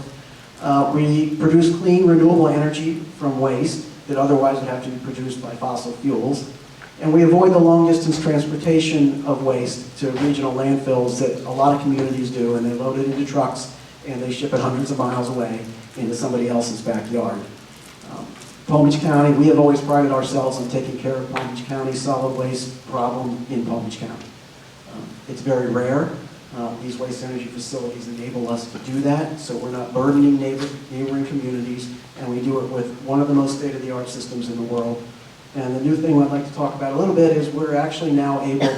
We produce clean, renewable energy from waste that otherwise would have to be produced by fossil fuels. And we avoid the long-distance transportation of waste to regional landfills that a lot of communities do, and they load it into trucks and they ship it hundreds of miles away into somebody else's backyard. Palm Beach County, we have always prided ourselves on taking care of Palm Beach County's solid waste problem in Palm Beach County. It's very rare. These waste energy facilities enable us to do that, so we're not burdening neighboring communities, and we do it with one of the most state-of-the-art systems in the world. And the new thing I'd like to talk about a little bit is we're actually now able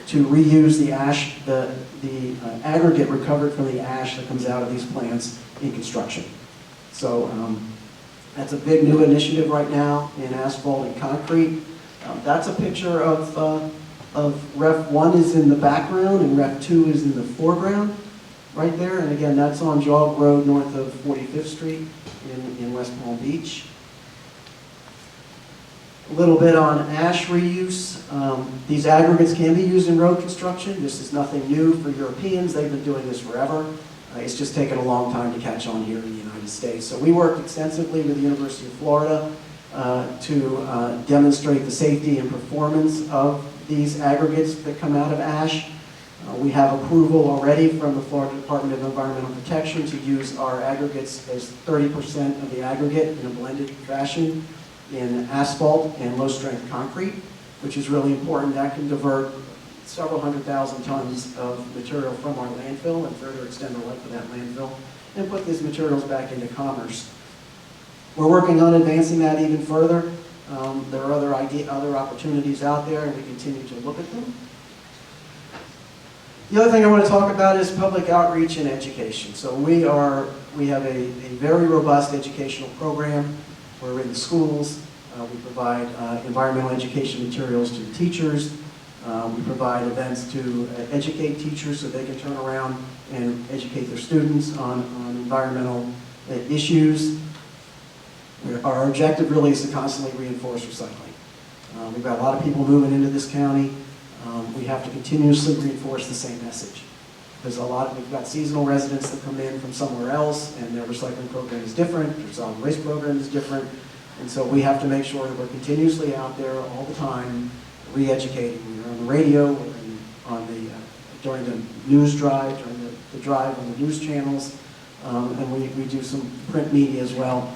to reuse the ash, the aggregate recovered from the ash that comes out of these plants in construction. So that's a big new initiative right now in asphalt and concrete. That's a picture of Ref 1 is in the background and Ref 2 is in the foreground right there. And again, that's on Jog Road north of 45th Street in West Palm Beach. A little bit on ash reuse. These aggregates can be used in road construction. This is nothing new for Europeans. They've been doing this forever. It's just taken a long time to catch on here in the United States. So we worked extensively with the University of Florida to demonstrate the safety and performance of these aggregates that come out of ash. We have approval already from the Florida Department of Environmental Protection to use our aggregates as 30% of the aggregate in a blended fashion in asphalt and low-strength concrete, which is really important. That can divert several 100,000 tons of material from our landfill and further extend the life of that landfill and put these materials back into commerce. We're working on advancing that even further. There are other opportunities out there, and we continue to look at them. The other thing I want to talk about is public outreach and education. So we have a very robust educational program. We're in the schools. We provide environmental education materials to the teachers. We provide events to educate teachers so they can turn around and educate their students on environmental issues. Our objective really is to constantly reinforce recycling. We've got a lot of people moving into this county. We have to continuously reinforce the same message. There's we've got seasonal residents that come in from somewhere else, and their recycling program is different, their solid waste program is different, and so we have to make sure that we're continuously out there all the time, re-educating. We're on the radio, we're during the news drive, during the drive on the news channels, and we do some print media as well.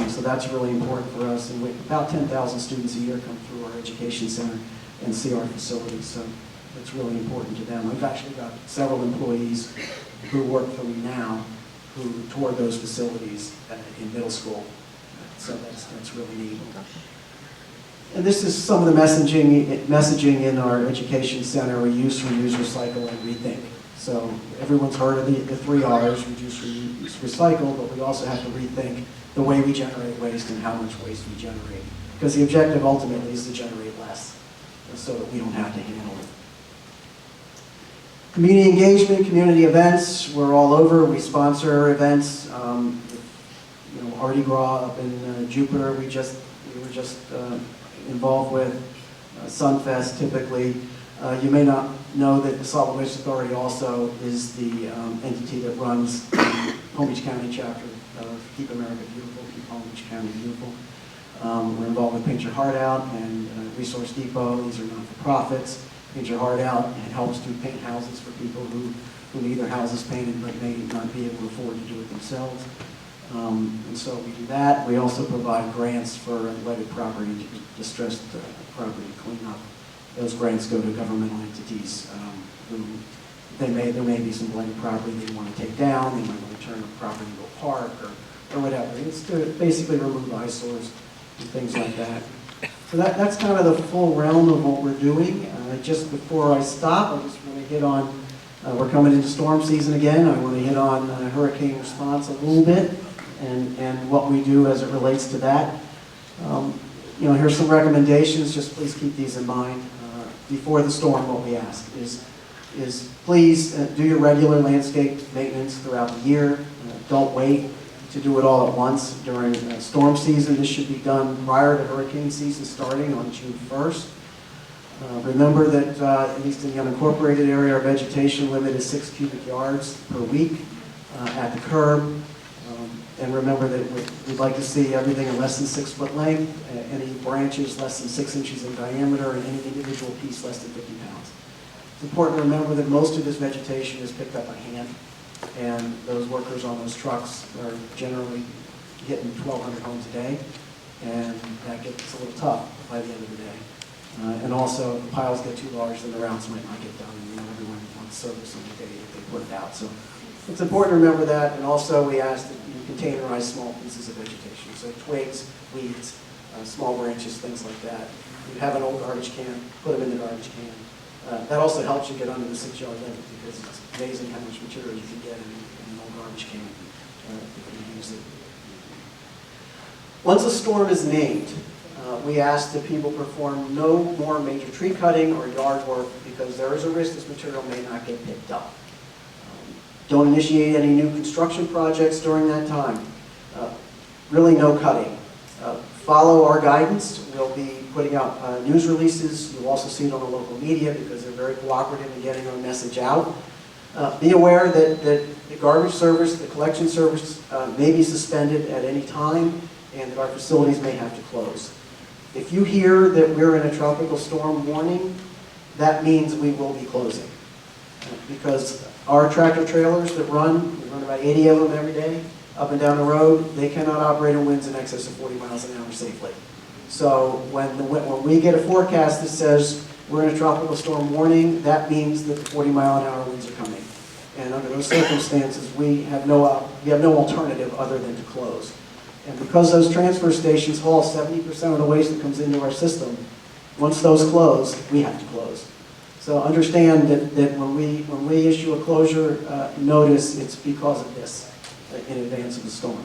So that's really important for us. And about 10,000 students a year come through our education center and see our facilities. So it's really important to them. I've actually got several employees who work for me now who toured those facilities in middle school. So that's really neat. And this is some of the messaging in our education center: reuse, reuse, recycle, and rethink. So everyone's heard of the 3 R's: reduce, reuse, recycle, but we also have to rethink the way we generate waste and how much waste we generate. Because the objective ultimately is to generate less so that we don't have to handle it. Community engagement, community events, we're all over. We sponsor events. Mardi Gras up in Jupiter, we were just involved with. Sunfest typically. You may not know that the Solid Waste Authority also is the entity that runs the Palm Beach County chapter of Keep America Beautiful, Keep Palm Beach County Beautiful. We're involved with Paint Your Heart Out and Resource Depot. These are not-for-profits. Paint Your Heart Out, it helps to paint houses for people who need their houses painted but may not be able to afford to do it themselves. And so we do that. We also provide grants for blighted property, distressed property cleanup. Those grants go to governmental entities who there may be some blighted property they want to take down. They might want to turn the property into a park or whatever. It's to basically remove eyesores and things like that. So that's kind of the full realm of what we're doing. Just before I stop, I just want to hit on, we're coming into storm season again. I want to hit on hurricane response a little bit and what we do as it relates to that. Here's some recommendations. Just please keep these in mind. Before the storm, what we ask is please do your regular landscape maintenance throughout the year. Don't wait to do it all at once during storm season. This should be done prior to hurricane season starting on June 1st. Remember that at least in the unincorporated area, our vegetation limit is 6 cubic yards per week at the curb. And remember that we'd like to see everything in less than 6 foot length, any branches less than 6 inches in diameter, and any individual piece less than 50 pounds. It's important to remember that most of this vegetation is picked up by hand, and those workers on those trucks are generally hitting 1,200 homes a day, and that gets a little tough by the end of the day. And also, if the piles get too large, then the routes might not get done, and everyone wants service on the day that they put it out. So it's important to remember that, and also we ask that you containerize small pieces of vegetation, so twigs, weeds, small branches, things like that. You have an old garbage can, put them in the garbage can. That also helps you get under the 6-yard limit, because it's amazing how much material you can get in an old garbage can if you use it. Once a storm is named, we ask that people perform no more major tree cutting or yard work, because there is a risk this material may not get picked up. Don't initiate any new construction projects during that time. Really no cutting. Follow our guidance. We'll be putting out news releases. You'll also see it on the local media because they're very cooperative in getting our message out. Be aware that the garbage service, the collection service may be suspended at any time, and that our facilities may have to close. If you hear that we're in a tropical storm warning, that means we will be closing. Because our tractor trailers that we run about 80 of them every day, up and down the road, they cannot operate in winds in excess of 40 miles an hour safely. So when we get a forecast that says we're in a tropical storm warning, that means that the 40-mile-an-hour winds are coming. And under those circumstances, we have no alternative other than to close. And because those transfer stations haul 70% of the waste that comes into our system, once those close, we have to close. So understand that when we issue a closure notice, it's because of this in advance of the storm.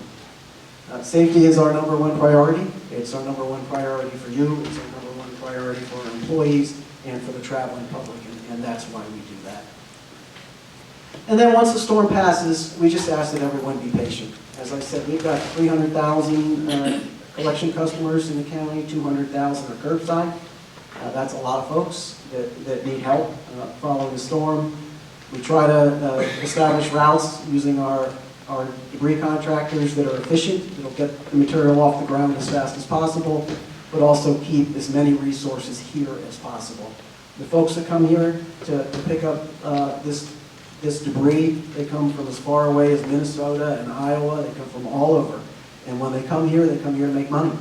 Safety is our #1 priority. It's our #1 priority for you. It's our #1 priority for our employees and for the traveling public, and that's why we do that. And then once the storm passes, we just ask that everyone be patient. As I said, we've got 300,000 collection customers in the county, 200,000 are curbside. That's a lot of folks that need help following the storm. We try to establish routes using our debris contractors that are efficient, that'll get the material off the ground as fast as possible, but also keep as many resources here as possible. The folks that come here to pick up this debris, they come from as far away as Minnesota and Iowa. They come from all over. And when they come here to make money.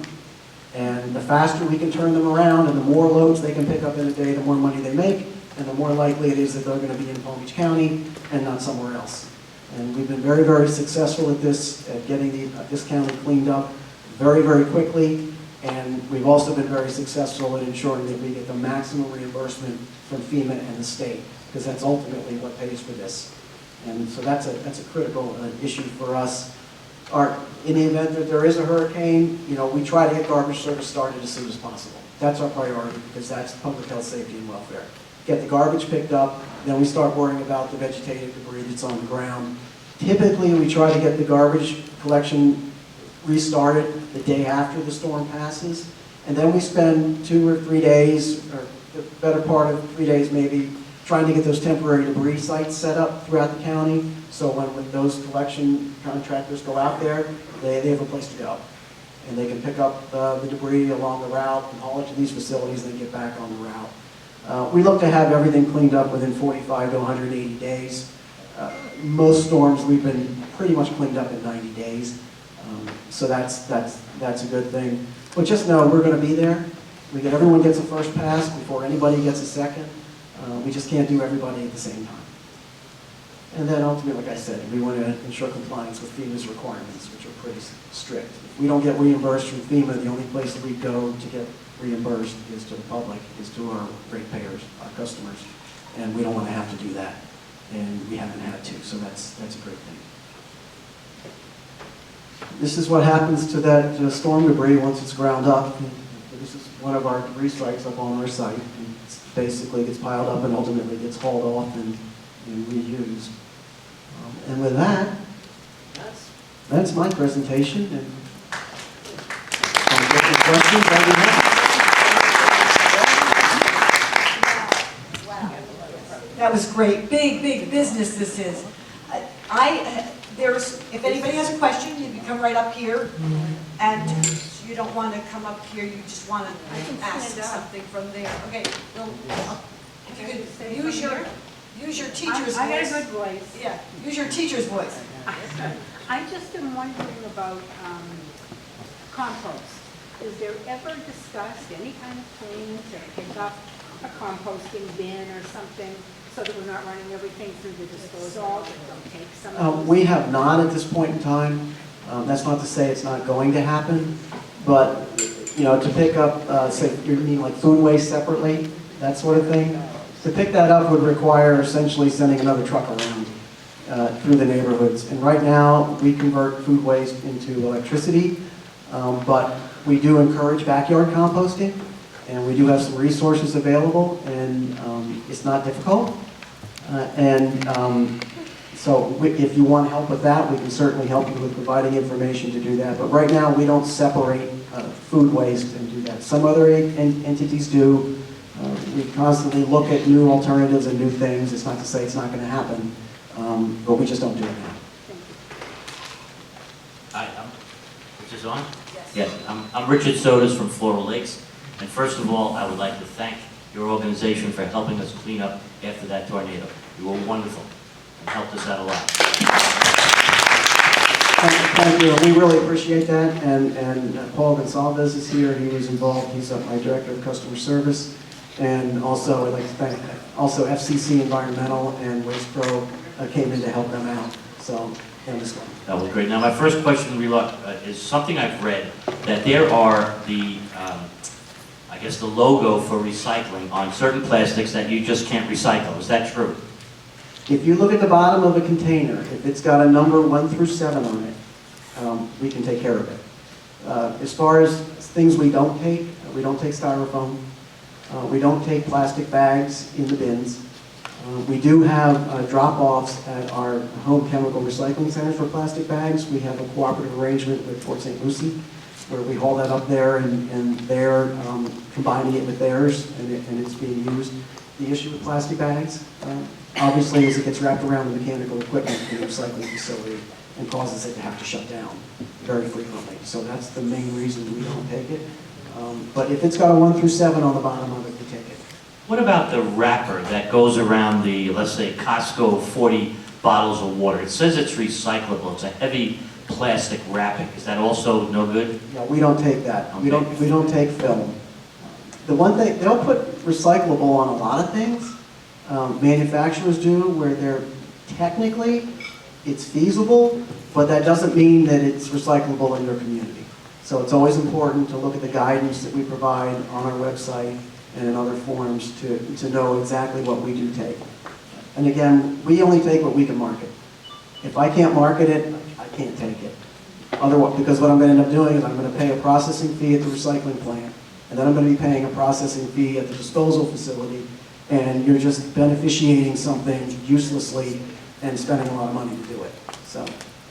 And the faster we can turn them around and the more loads they can pick up in a day, the more money they make, and the more likely it is that they're going to be in Palm Beach County and not somewhere else. And we've been very, very successful at this, at getting this county cleaned up very, very quickly. And we've also been very successful in ensuring that we get the maximum reimbursement from FEMA and the state, because that's ultimately what pays for this. And so that's a critical issue for us. In the event that there is a hurricane, we try to get garbage service started as soon as possible. That's our priority, because that's public health, safety, and welfare. Get the garbage picked up, then we start worrying about the vegetative debris that's on the ground. Typically, we try to get the garbage collection restarted the day after the storm passes, and then we spend 2 or 3 days, or the better part of 3 days maybe, trying to get those temporary debris sites set up throughout the county, so when those collection contractors go out there, they have a place to go. And they can pick up the debris along the route and haul it to these facilities and then get back on the route. We look to have everything cleaned up within 45 to 180 days. Most storms we've been pretty much cleaned up in 90 days. So that's a good thing. But just know we're going to be there. Everyone gets a first pass before anybody gets a second. We just can't do everybody at the same time. And then ultimately, like I said, we want to ensure compliance with FEMA's requirements, which are pretty strict. If we don't get reimbursed from FEMA, the only place that we go to get reimbursed is to the public, is to our ratepayers, our customers. And we don't want to have to do that. And we haven't had to, so that's a great thing. This is what happens to that storm debris once it's ground up. This is one of our debris sites up on our site. And it basically gets piled up and ultimately gets hauled off and reused. And with that, that's my presentation. And I'll get the questions that you have. That was great. Big, big business this is. If anybody has a question, you can come right up here. And you don't want to come up here, you just want to ask something from there. Okay, if you could use your teacher's voice. I got a good voice. Yeah, use your teacher's voice. I just am wondering about compost. Is there ever discussed any kind of plan to pick up a composting bin or something so that we're not running everything through the disposal, that they'll take some of those? We have not at this point in time. That's not to say it's not going to happen, but to pick up, say, you mean like food waste separately, that sort of thing. To pick that up would require essentially sending another truck around through the neighborhoods. And right now, we convert food waste into electricity, but we do encourage backyard composting, and we do have some resources available, and it's not difficult. So if you want help with that, we can certainly help you with providing information to do that. But right now, we don't separate food waste and do that. Some other entities do. We constantly look at new alternatives and new things. It's not to say it's not going to happen, but we just don't do it now. Hi, is this on? Yes. I'm Richard Sodas from Floral Lakes. And first of all, I would like to thank your organization for helping us clean up after that tornado. You were wonderful and helped us out a lot. Thank you. We really appreciate that. And Paul Gonsalves is here. He was involved. He's my director of customer service. And also, I'd like to thank FCC Environmental and Waste Pro came in to help them out. So, that was good. That was great. Now, my first question is something I've read, that there are I guess the logo for recycling on certain plastics that you just can't recycle. Is that true? If you look at the bottom of a container, if it's got a number 1 through 7 on it, we can take care of it. As far as things we don't take styrofoam. We don't take plastic bags in the bins. We do have drop-offs at our home chemical recycling centers for plastic bags. We have a cooperative arrangement with Port St. Lucie where we haul that up there and they're combining it with theirs and it's being used. The issue with plastic bags, obviously, is it gets wrapped around the mechanical equipment in the recycling facility and causes it to have to shut down very frequently. So that's the main reason we don't take it. But if it's got a 1 through 7 on the bottom of it, we take it. What about the wrapper that goes around the, let's say, Costco 40 bottles of water? It says it's recyclable. It's a heavy plastic wrapping. Is that also no good? Yeah, we don't take that. We Okay. don't take film. The one thing, they'll put recyclable on a lot of things. Manufacturers do, where they're technically, it's feasible, but that doesn't mean that it's recyclable in your community. So it's always important to look at the guidance that we provide on our website and in other forums to know exactly what we do take. And again, we only take what we can market. If I can't market it, I can't take it. Otherwise, because what I'm going to end up doing is I'm going to pay a processing fee at the recycling plant, and then I'm going to be paying a processing fee at the disposal facility, and you're just beneficiating something uselessly and spending a lot of money to do it. So,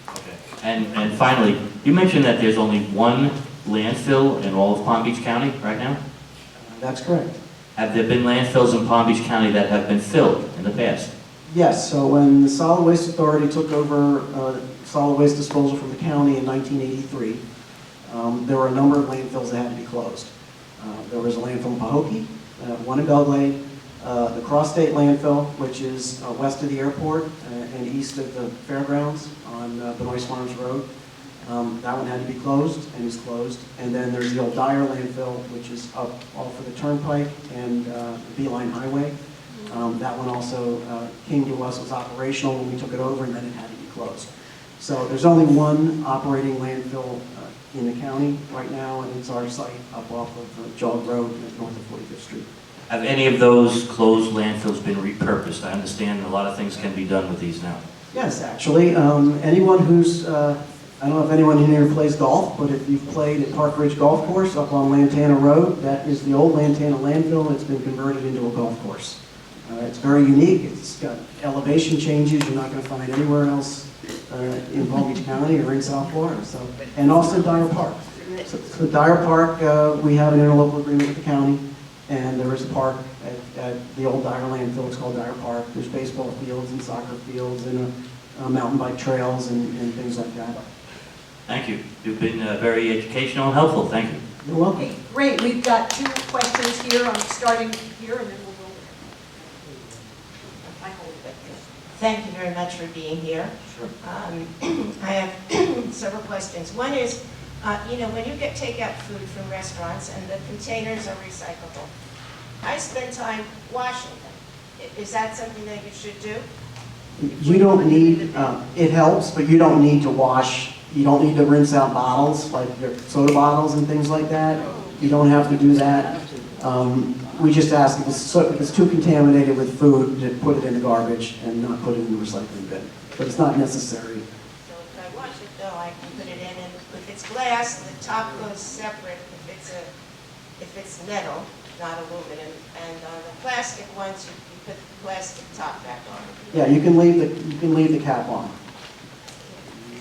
Okay. And finally, you mentioned that there's only one landfill in all of Palm Beach County right now? that's correct. Have there been landfills in Palm Beach County that have been filled in the past? Yes, so when the Solid Waste Authority took over solid waste disposal from the county in 1983, there were a number of landfills that had to be closed. There was a landfill in Pahokee, one in Belgrade, the Cross-State Landfill, which is west of the airport and east of the fairgrounds on Benoist Farms Road. That one had to be closed and is closed. And then there's the old Dyer landfill, which is up off of the Turnpike and Beeline Highway. That one also came to us, was operational when we took it over, and then it had to be closed. So there's only one operating landfill in the county right now, and it's our site up off of Jog Road north of 45th Street. Have any of those closed landfills been repurposed? I understand a lot of things can be done with these now. Yes, actually. Anyone who's, I don't know if anyone in here plays golf, but if you've played at Park Ridge Golf Course up on Lantana Road, that is the old Lantana landfill. It's been converted into a golf course. It's very unique. It's got elevation changes you're not going to find anywhere else in Palm Beach County or in South Florida. So, and also Dyer Park. So Dyer Park, we have an interlocal agreement with the county, and there is a park at the old Dyer landfill. It's called Dyer Park. There's baseball fields and soccer fields and mountain bike trails and things like that. Thank you. You've been very educational and helpful. Thank you. You're welcome. Okay, great. We've got 2 questions here. I'm starting here and then we'll go. I hold it. Thank you very much for being here. Sure. I have several questions. One is, when you get takeout food from restaurants and the containers are recyclable, I spend time washing them. Is that something that you should do? You don't need, it helps, but you don't need to wash, you don't need to rinse out bottles, like your soda bottles and things like that. You don't have to do that. We just ask if it's too contaminated with food to put it in the garbage and not put it in the recycling bin. But it's not necessary. So if I wash it though, I can put it in, and if it's glass, the top goes separate. If it's metal, not aluminum, and on the plastic ones, you put the plastic top back on. Yeah, you can leave the cap on.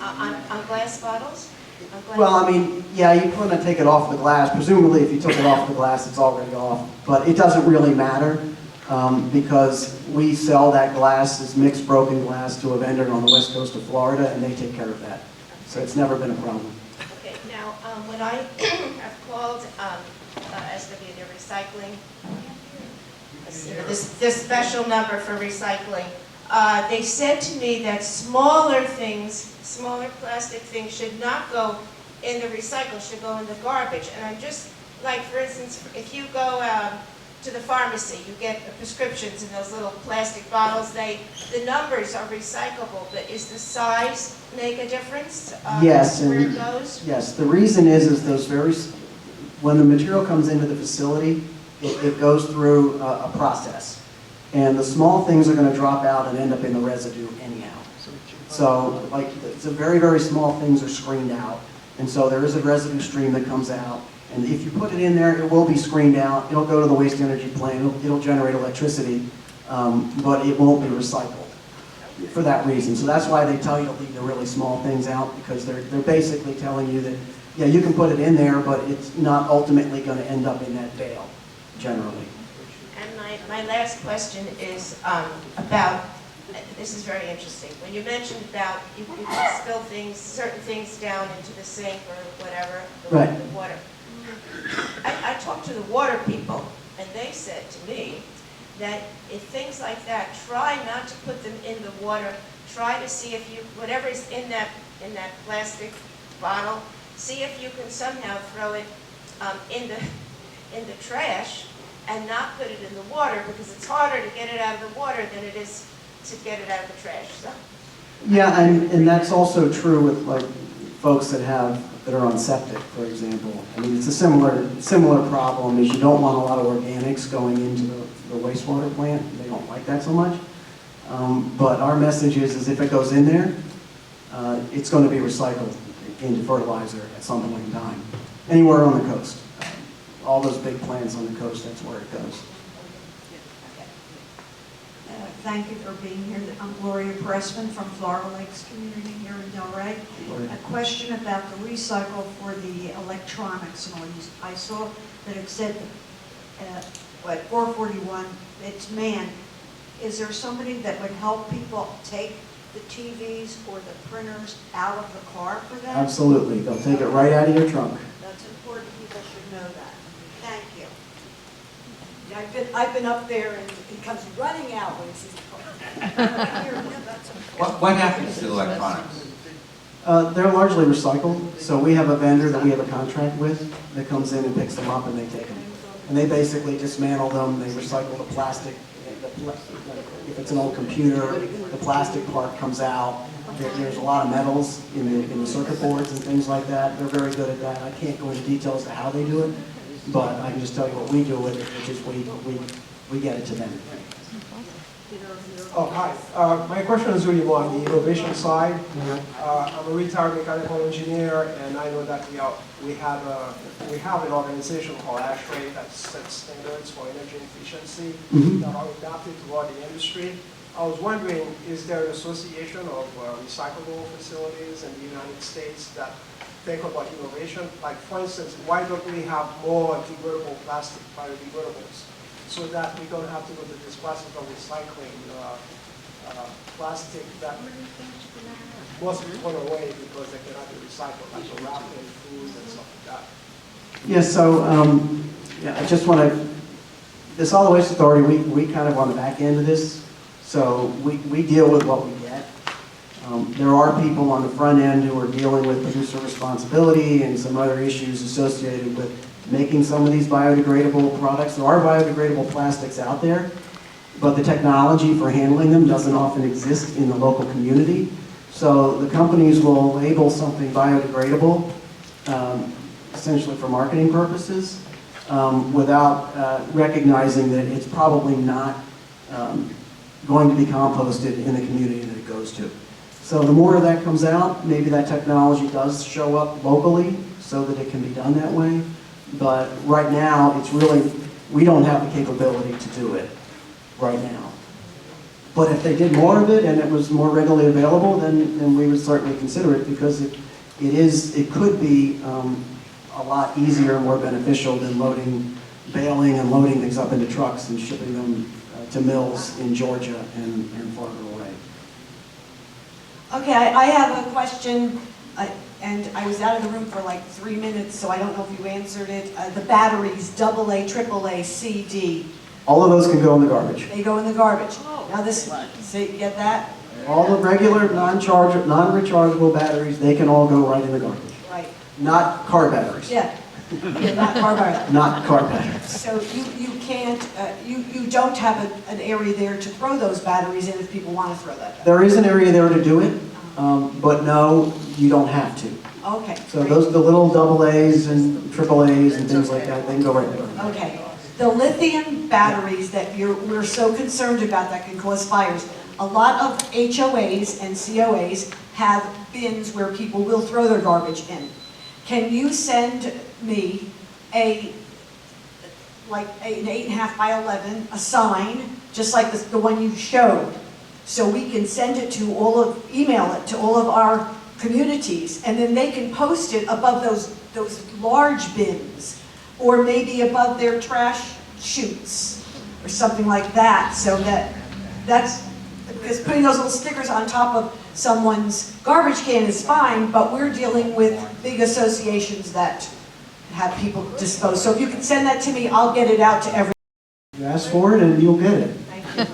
On glass bottles? On glass- Well, I mean, yeah, you want to take it off the glass. Presumably, if you took it off the glass, it's already off. But it doesn't really matter because we sell that glass as mixed broken glass to a vendor on the west coast of Florida, and they take care of that. So it's never been a problem. Okay, now, when I have called SW, the recycling, this special number for recycling, they said to me that smaller plastic things should not go in the recycle, should go in the garbage. And I'm just, like, for instance, if you go to the pharmacy, you get prescriptions in those little plastic bottles, the numbers are recyclable, but is the size make a difference? Yes, where and it goes? yes, the reason is those when the material comes into the facility, it goes through a process. And the small things are going to drop out and end up in the residue anyhow. So, like, the very, very small things are screened out. And so there is a residue stream that comes out. And if you put it in there, it will be screened out. It'll go to the waste energy plant. It'll generate electricity, but it won't be recycled for that reason. So that's why they tell you to leave the really small things out, because they're basically telling you that, yeah, you can put it in there, but it's not ultimately going to end up in that bale, generally. And my last question is about, this is very interesting. When you mentioned about you can spill things, certain things down into the sink or whatever, Right. the water. I talked to the water people, and they said to me that if things like that, try not to put them in the water. try to see if you, whatever's in that plastic bottle, see if you can somehow throw it in the trash and not put it in the water, because it's harder to get it out of the water than it is to get it out of the trash. So. Yeah, and that's also true with like folks that are on septic, for example. I mean, it's a similar problem, is you don't want a lot of organics going into the wastewater plant. They don't like that so much. But our message is if it goes in there, it's going to be recycled into fertilizer at some point in time. Anywhere on the coast. All those big plants on the coast, that's where it goes. Thank you for being here. I'm Gloria Pressman from Florida Lakes Community here in Delray. A question about the recycle for the electronics and all these. I saw that it said, 441, it's manned. Is there somebody that would help people take the TVs or the printers out of the car for them? Absolutely. They'll take it right out of your trunk. That's important. People should know that. Thank you. Yeah, I've been up there and it comes running out when it's What happens to the electronics? They're largely recycled, so we have a vendor that we have a contract with that comes in and picks them up and they take them. And they basically dismantle them, they recycle the plastic. If it's an old computer, the plastic part comes out. There's a lot of metals in the circuit boards and things like that. They're very good at that. I can't go into details as to how they do it, but I can just tell you what we do with it, which is we get it to them. Oh, hi. My question is really more on the innovation side. I'm a retired mechanical engineer, and I know that we have an organization called ASHRAE that sets standards for energy efficiency that are adapted toward the industry. I was wondering, is there an association of recyclable facilities in the United States that think about innovation? Like, for instance, why don't we have more degradable plastic, biodegradables, so that we don't have to go to this process of recycling plastic that must be thrown away because they cannot be recycled, like the wrapping foods and stuff like that. Yes, so I just want to, the Solid Waste Authority, we kind of on the back end of this, so we deal with what we get. There are people on the front end who are dealing with producer responsibility and some other issues associated with making some of these biodegradable products. There are biodegradable plastics out there, but the technology for handling them doesn't often exist in the local community. So the companies will label something biodegradable, essentially for marketing purposes, without recognizing that it's probably not going to be composted in the community that it goes to. So the more of that comes out, maybe that technology does show up locally so that it can be done that way. But right now, it's really, we don't have the capability to do it right now. But if they did more of it and it was more readily available, then we would certainly consider it, because it could be a lot easier and more beneficial than baling and loading things up into trucks and shipping them to mills in Georgia and farther away. Okay, I have a question, and I was out of the room for like 3 minutes, so I don't know if you answered it. The batteries, AA, AAA, C, D. All of those can go in the garbage. They go in the garbage. Now this, see, you get that? All the regular non-rechargeable batteries, they can all go right in the garbage. Right. Not car batteries. Yeah. Not car batteries. Not car batteries. So you can't, you don't have an area there to throw those batteries in if people want to throw that. There is an area there to do it, but no, you don't have to. Okay. So those, the little AA's and AAA's and things like that, they can go right there. Okay. The lithium batteries that we're so concerned about that can cause fires, a lot of HOAs and COAs have bins where people will throw their garbage in. Can you send me an 8.5 by 11, a sign, just like the one you showed, so we can send it to email it to all of our communities, and then they can post it above those large bins, or maybe above their trash chutes, or something like that, so that's, because putting those little stickers on top of someone's garbage can is fine, but we're dealing with big associations that have people dispose. So if you can send that to me, I'll get it out to everyone. You ask for it and you'll get it. Thank you.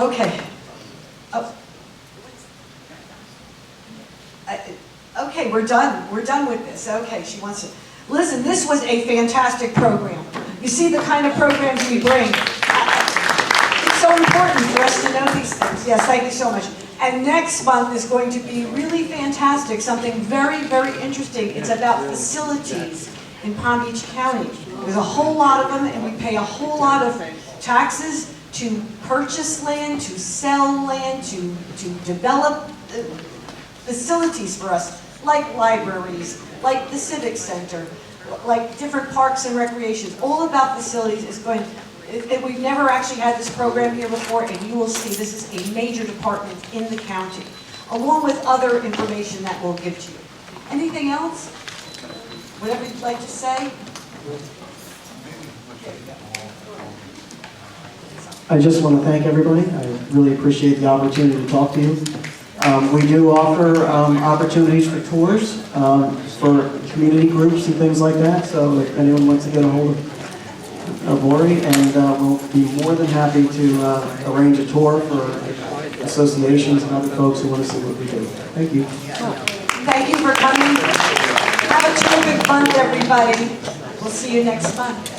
Okay. Oh. Okay, we're done. We're done with this. Okay, she wants to. Listen, this was a fantastic program. You see the kind of programs we bring. It's so important for us to know these things. Yes, thank you so much. And next month is going to be really fantastic, something very, very interesting. It's about facilities in Palm Beach County. There's a whole lot of them, and we pay a whole lot of taxes to purchase land, to sell land, to develop facilities for us, like libraries, like the Civic Center, like different parks and recreations. All about facilities is going, we've never actually had this program here before, and you will see this is a major department in the county, along with other information that we'll give to you. Anything else? Whatever you'd like to say? I just want to thank everybody. I really appreciate the opportunity to talk to you. We do offer opportunities for tours for community groups and things like that, so if anyone wants to get a hold of Lori, and we'll be more than happy to arrange a tour for associations and other folks who want to see what we do. Thank you. Thank you for coming. Have a terrific month, everybody. We'll see you next month.